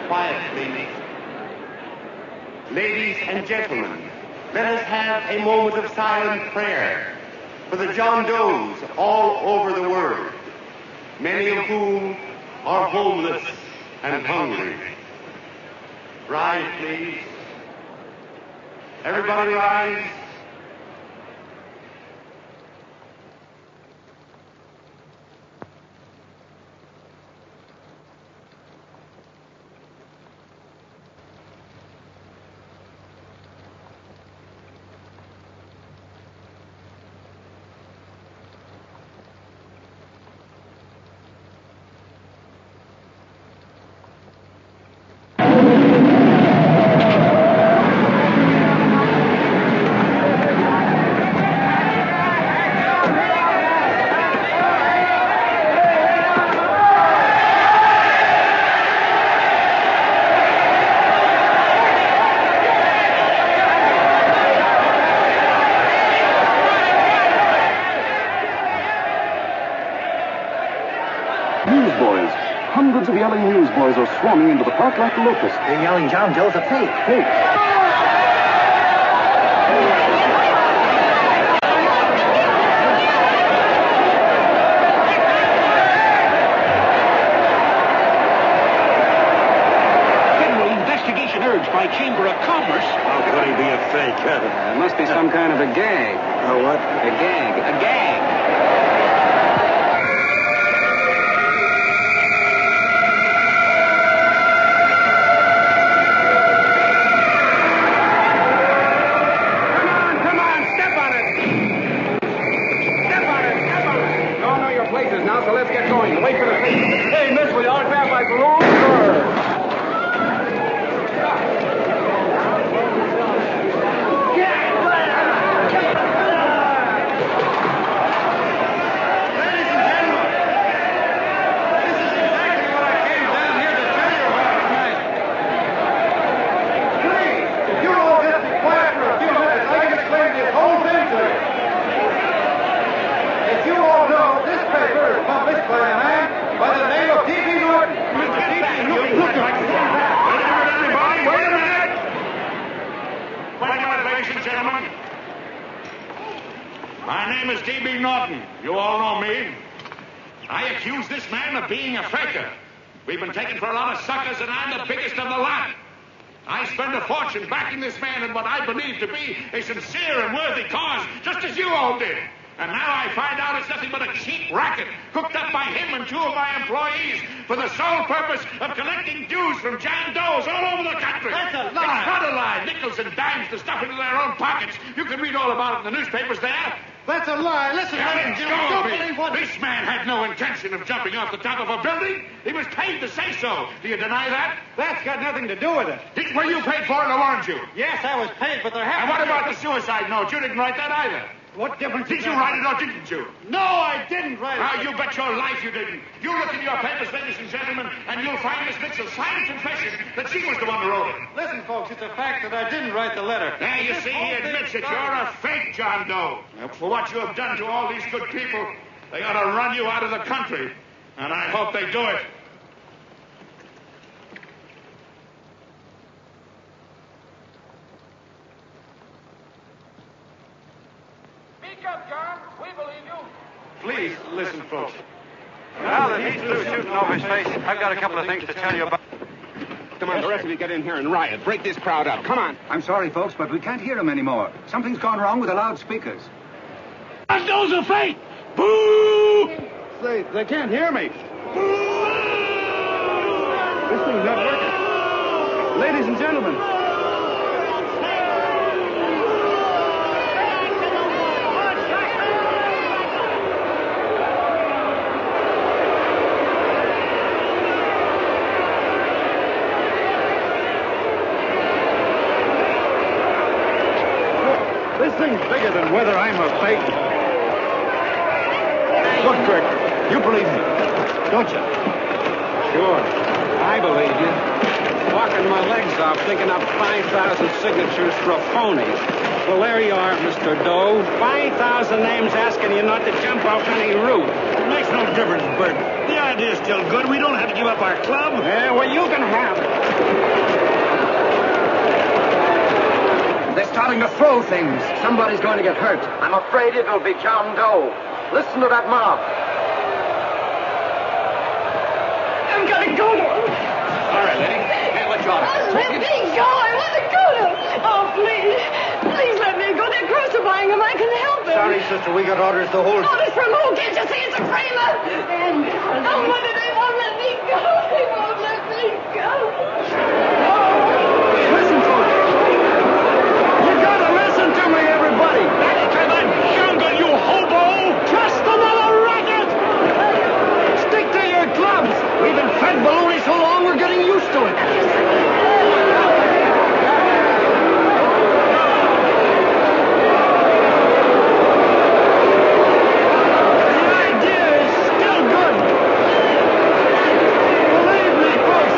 Quiet, please. Ladies and gentlemen, let us have a moment of silent prayer for the John Does all over the world, many of whom are homeless and hungry. Rise, please. Everybody rise. Newsboys. Hundreds of yelling newsboys are swarming into the park like locusts. They're yelling John Doe's a fake. Fake. Federal investigation urged by Chamber of Commerce. How could he be a fake? It must be some kind of a gag. A what? A gag. A gag. business now, so let's get going. Wait for the paper. Hey, miss, will you autograph my balloon? Sure. D.B. Norton. You all know me. I accuse this man of being a faker. We've been taken for a lot of suckers, and I'm the biggest of the lot. I spend a fortune backing this man in what I believe to be a sincere and worthy cause, just as you all did. And now I find out it's nothing but a cheap racket cooked up by him and two of my employees for the sole purpose of collecting dues from John Does all over the country. That's a lie. It's not a lie. Nickels and dimes to stuff into their own pockets. You can read all about it in the newspapers there. That's a lie. Listen, ladies and gentlemen, don't believe what... This man had no intention of jumping off the top of a building. He was paid to say so. Do you deny that? That's got nothing to do with it. Were you paid for it, or weren't you? Yes, I was paid, but there And happened... what about the suicide note? You didn't write that either. What difference Did you write it or didn't you? No, I didn't write it. Now, you bet your life you didn't. You look in your papers, ladies and gentlemen, and you'll find Miss Mitchell's signed confession that she was the one who wrote it. Listen, folks, it's a fact that I didn't write the letter. There, you see, he admits it. You're a fake, John Doe. For what you have done to all these good people, they ought to run you out of the country. And I hope they do it. Speak up, John. We believe you. Please, listen, folks. Now that he's through shooting over his face, I've got a couple of things to tell you about... Come on, the rest of you get in here and riot. Break this crowd up. Come on. I'm sorry, folks, but we can't hear him anymore. Something's gone wrong with the loudspeakers. John Doe's a fake! Boo! They can't hear me. This thing's not working. Ladies and gentlemen. This thing's bigger than whether I'm a fake. Look, Kirk, you believe me, don't you? Sure. I believe you. Walking my legs off thinking up 5,000 signatures for a phony. Well, there you are, Mr. Doe. 5,000 names asking you not to jump off any roof. It makes no difference, Bert. The idea's still good. We don't have to give up our club. Yeah, well, you can have it. They're starting to throw things. Somebody's going to get hurt. I'm afraid it'll be John Doe. Listen to that mob. I'm gonna go to him. All right, lady. Hey, let you out. Let me go. I want to go to him. Oh, please. Please let me go. They're crucifying him. I can help him. Sorry, sister, we got orders to hold... Orders from who? Can't you see it's a framer? Oh, Mother, they won't let me go. They won't let me go. Listen, folks. You gotta listen to me, everybody. Back to the jungle, you hobo! Just another racket! Stick to your clubs. We've been fed baloney so long, we're getting used to it. The idea is still good. Believe me, folks.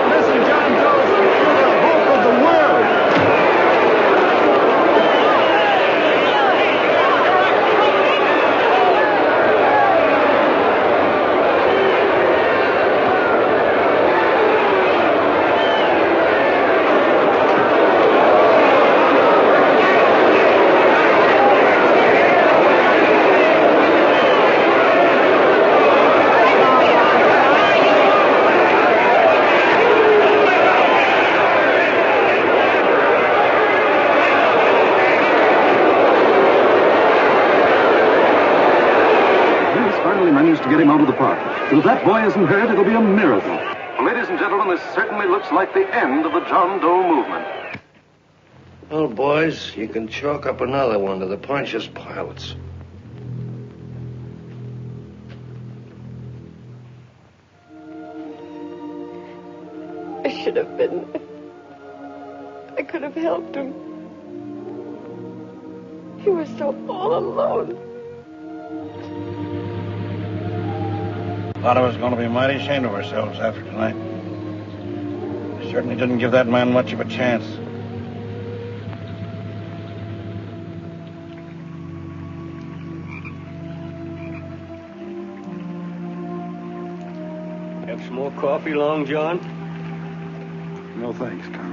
Listen, John Doe, you're the hope of the world. He's finally managed to get him out of the park. And if that boy isn't hurt, it'll be a miracle. Ladies and gentlemen, this certainly looks like the end of the John Doe movement. Well, boys, you can chalk up another one to the Pontius Pilates. should have been there. I could have helped him. He was so all alone. A lot of us are going to be mighty ashamed of ourselves after tonight. We certainly didn't give that man much of a chance. Have some more coffee, Long John? No thanks, Carl.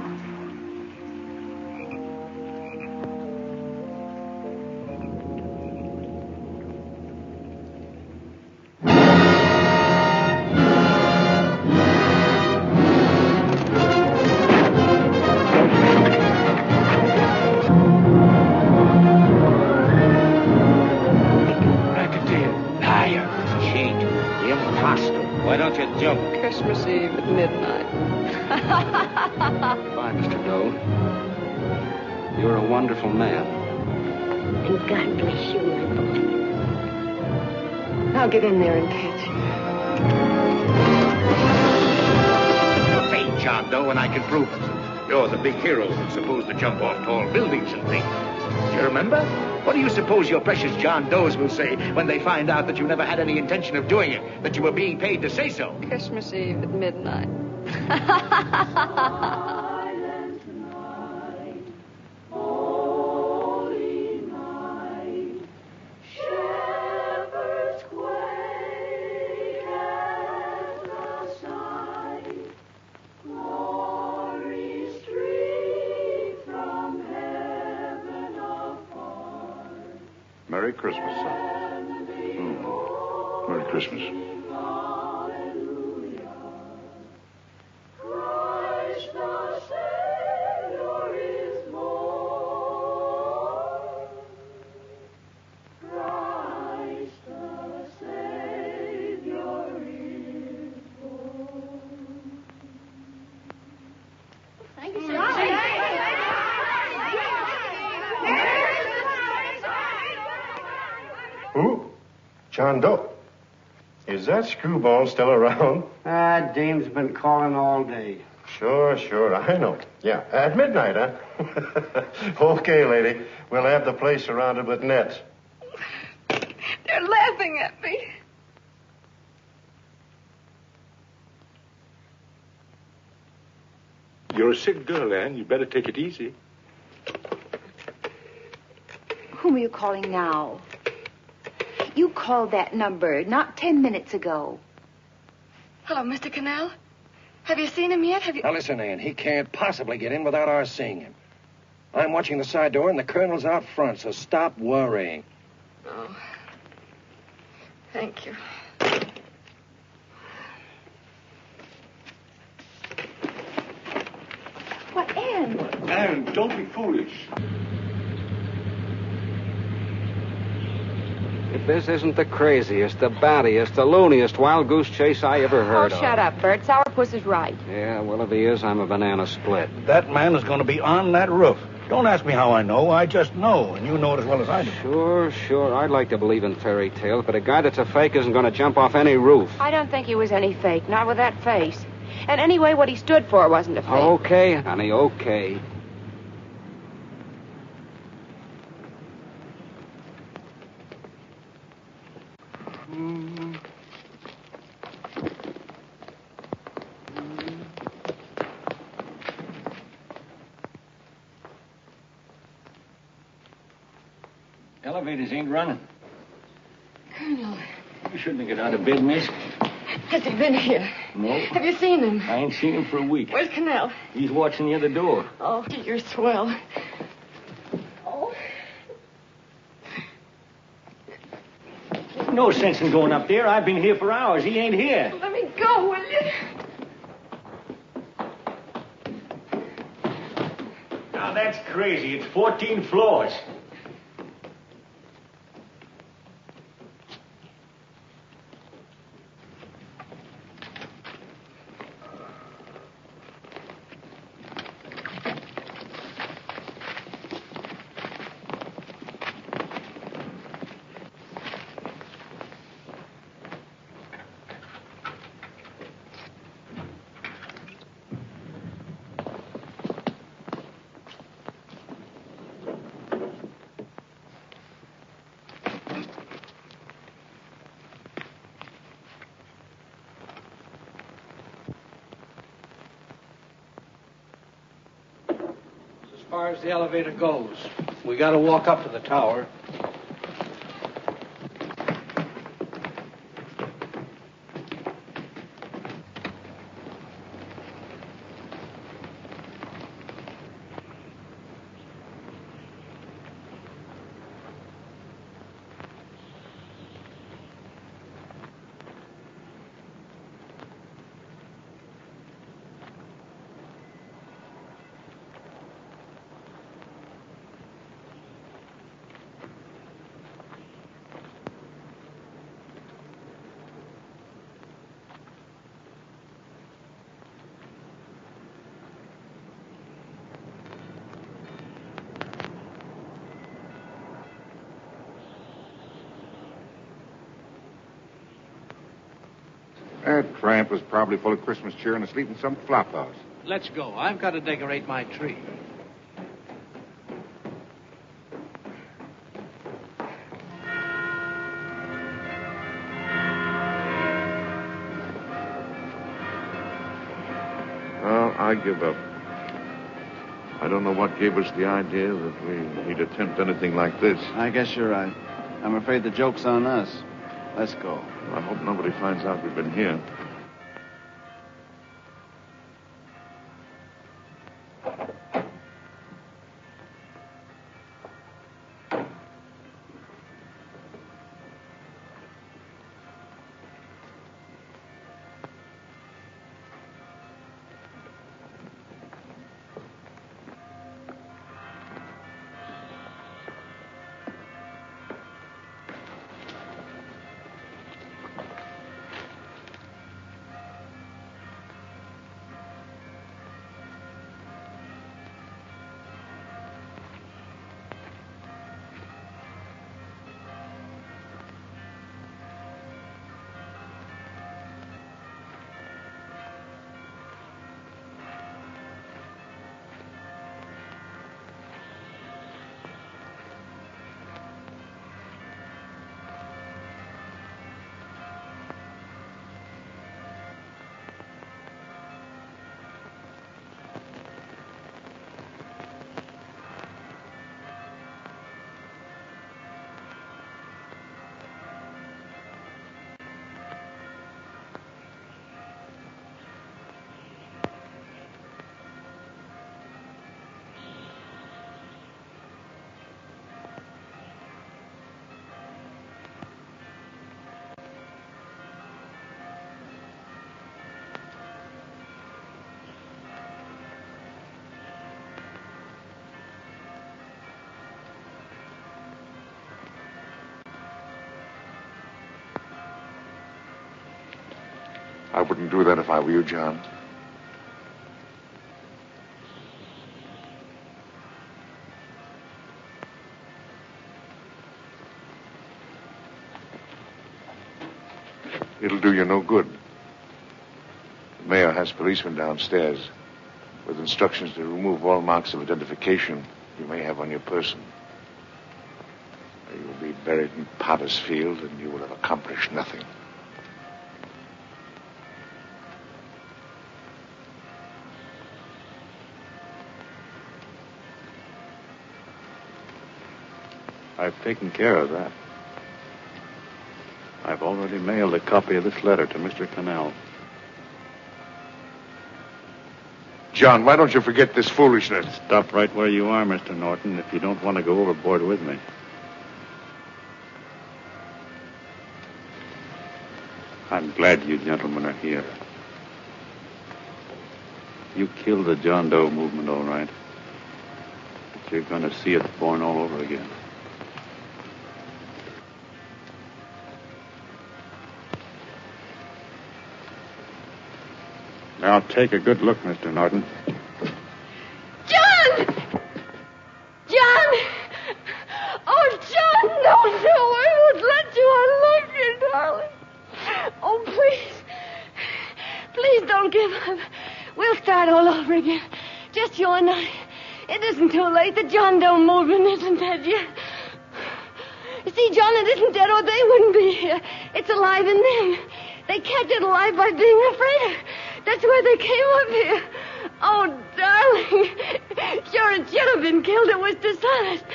Why don't you jump? Christmas Eve at midnight. Goodbye, Mr. Doe. You're a wonderful man. And God bless you, my boy. I'll get in there and catch you. Fake John Doe, and I can prove it. You're the big hero that's supposed to jump off tall buildings and things. Do you remember? What do you suppose your precious John Does will say when they find out that you never had any intention of doing it, that you were being paid to say so? Christmas Eve at midnight. Merry Christmas, son. Merry Christmas. Thank you, sir. Who? John Doe. Is that screwball still around? Dame's been calling all day. Sure, I know. Yeah, at midnight, huh? Okay, lady. We'll have the place surrounded with nets. They're laughing at me. You're a sick girl, Anne. You better take it easy. Whom are you calling now? You called that number not 10 minutes ago. Hello, Mr. Cannell. Have you seen him yet? Now, listen, Ann. He can't possibly get in without our seeing him. I'm watching the side door, and the colonel's out front, so stop worrying. Oh. Thank you. What, Ann? Anne, don't be foolish. If this isn't the craziest, the battiest, the looniest wild goose chase I ever heard of. Shut up, Bert. Sourpuss is right. Yeah, well, if he is, I'm a banana split. That man is going to be on that roof. Don't ask me how I know. I just know, and you know it as well as I do. Sure. I'd like to believe in fairy tales, but a guy that's a fake isn't going to jump off any roof. I don't think he was any fake, not with that face. And anyway, what he stood for wasn't a fake. Okay, honey, okay. Elevators ain't running. Colonel, You shouldn't get out of bed, miss. has he been here? No. Have you seen him? I ain't seen him for a week. Where's Cannell? He's watching the other door. Oh, you're swell. Oh. No sense in going up there. I've been here for hours. He ain't here. Let me go, will you? Now, that's crazy. It's 14 floors. far as the elevator goes. We got to walk up to the tower. That tramp was probably full of Christmas cheer and asleep in some flop house. Let's go. I've got to decorate my tree. Well, I give up. I don't know what gave us the idea that we'd attempt anything like this. I guess you're right. I'm afraid the joke's on us. Let's go. I hope nobody finds out we've been here. I wouldn't do that if I were you, John. It'll do you no good. The mayor has policemen downstairs with instructions to remove all marks of identification you may have on your person. You will be buried in Potter's Field, and you will have accomplished nothing. I've taken care of that. I've already mailed a copy of this letter to Mr. Cannell. John, why don't you forget this foolishness? Stop right where you are, Mr. Norton, if you don't want to go overboard with me. I'm glad you gentlemen are here. You killed the John Doe movement, all right. But you're going to see it born all over again. Now, take a good look, Mr. Norton. John! John! Oh, John, no, I won't let you. I love you, darling. Oh, please. Please don't give up. We'll start all over again. Just you and I. It isn't too late. The John Doe movement isn't dead yet. You see, John, it isn't dead or they wouldn't be here. It's alive in them. They kept it alive by being afraid of. That's why they came up here. Oh, darling. darling. Sure, it should have been killed. It was dishonest.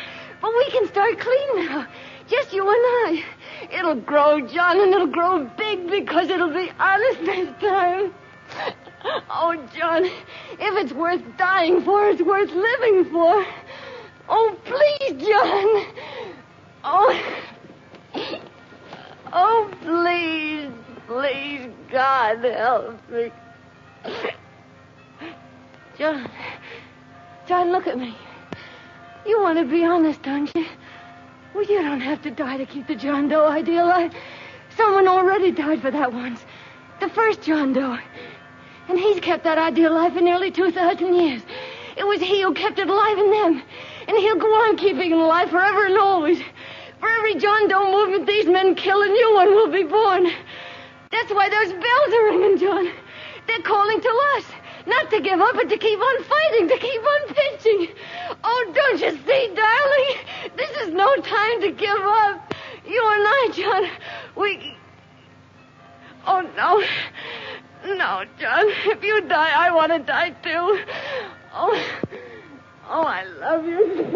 But we can start clean now. Just you and I. It'll grow, John, and it'll grow big because it'll be honest this time. Oh, John, if it's worth dying for, it's worth living for. Oh, please, John. Oh, please, please, God, help me. John, look at me. You want to be honest, don't you? Well, you don't have to die to keep the John Doe idea alive. Someone already died for that once. The first John Doe. And he's kept that idea alive for nearly 2,000 years. It was he who kept it alive in them. And he'll go on keeping it alive forever and always. For every John Doe movement these men kill, a new one will be born. That's why those bells are ringing, John. They're calling to us. Not to give up, but to keep on fighting, to keep on pitching. Oh, don't you see, darling? This is no time to give up. You and I, John, we... Oh, no. No, John. If you die, I want to die, too. Oh, I love you.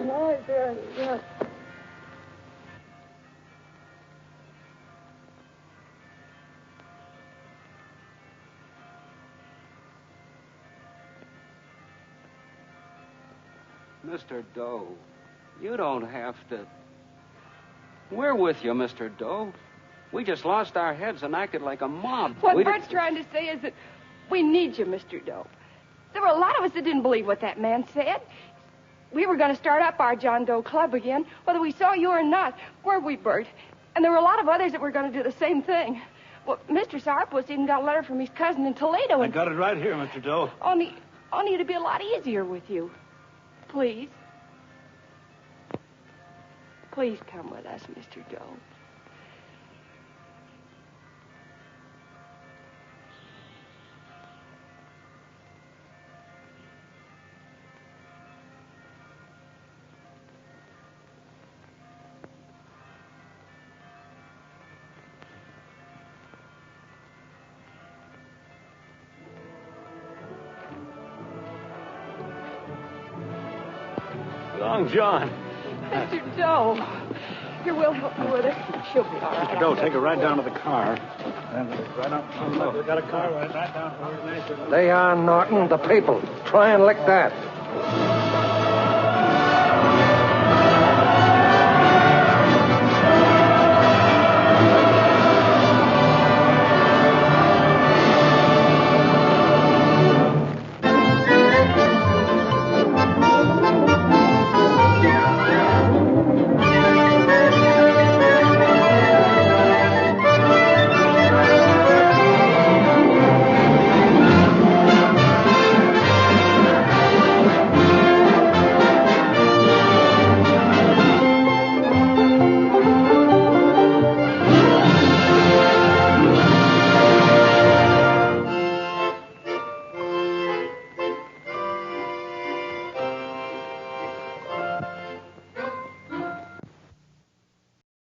Oh, John. Mr. Doe, you don't have to... We're with you, Mr. Doe. We just lost our heads and acted like a mob. What Bert's trying to say is that we need you, Mr. Doe. There were a lot of us that didn't believe what that man said. We were going to start up our John Doe Club again, whether we saw you or not. Weren't we, Bert? And there were a lot of others that were going to do the same thing. Well, Mr. Sourpuss even got a letter from his cousin in Toledo. I got it right here, Mr. Doe. Only it'd be a lot easier with you. Please. Please come with us, Mr. Doe. Long John. Mr. Doe. Here, we'll help you with her. She'll be all right. Mr. Doe, take her right down to the car. And right up. We got a car right down to her. They are, Norton, the people. Try and lick that.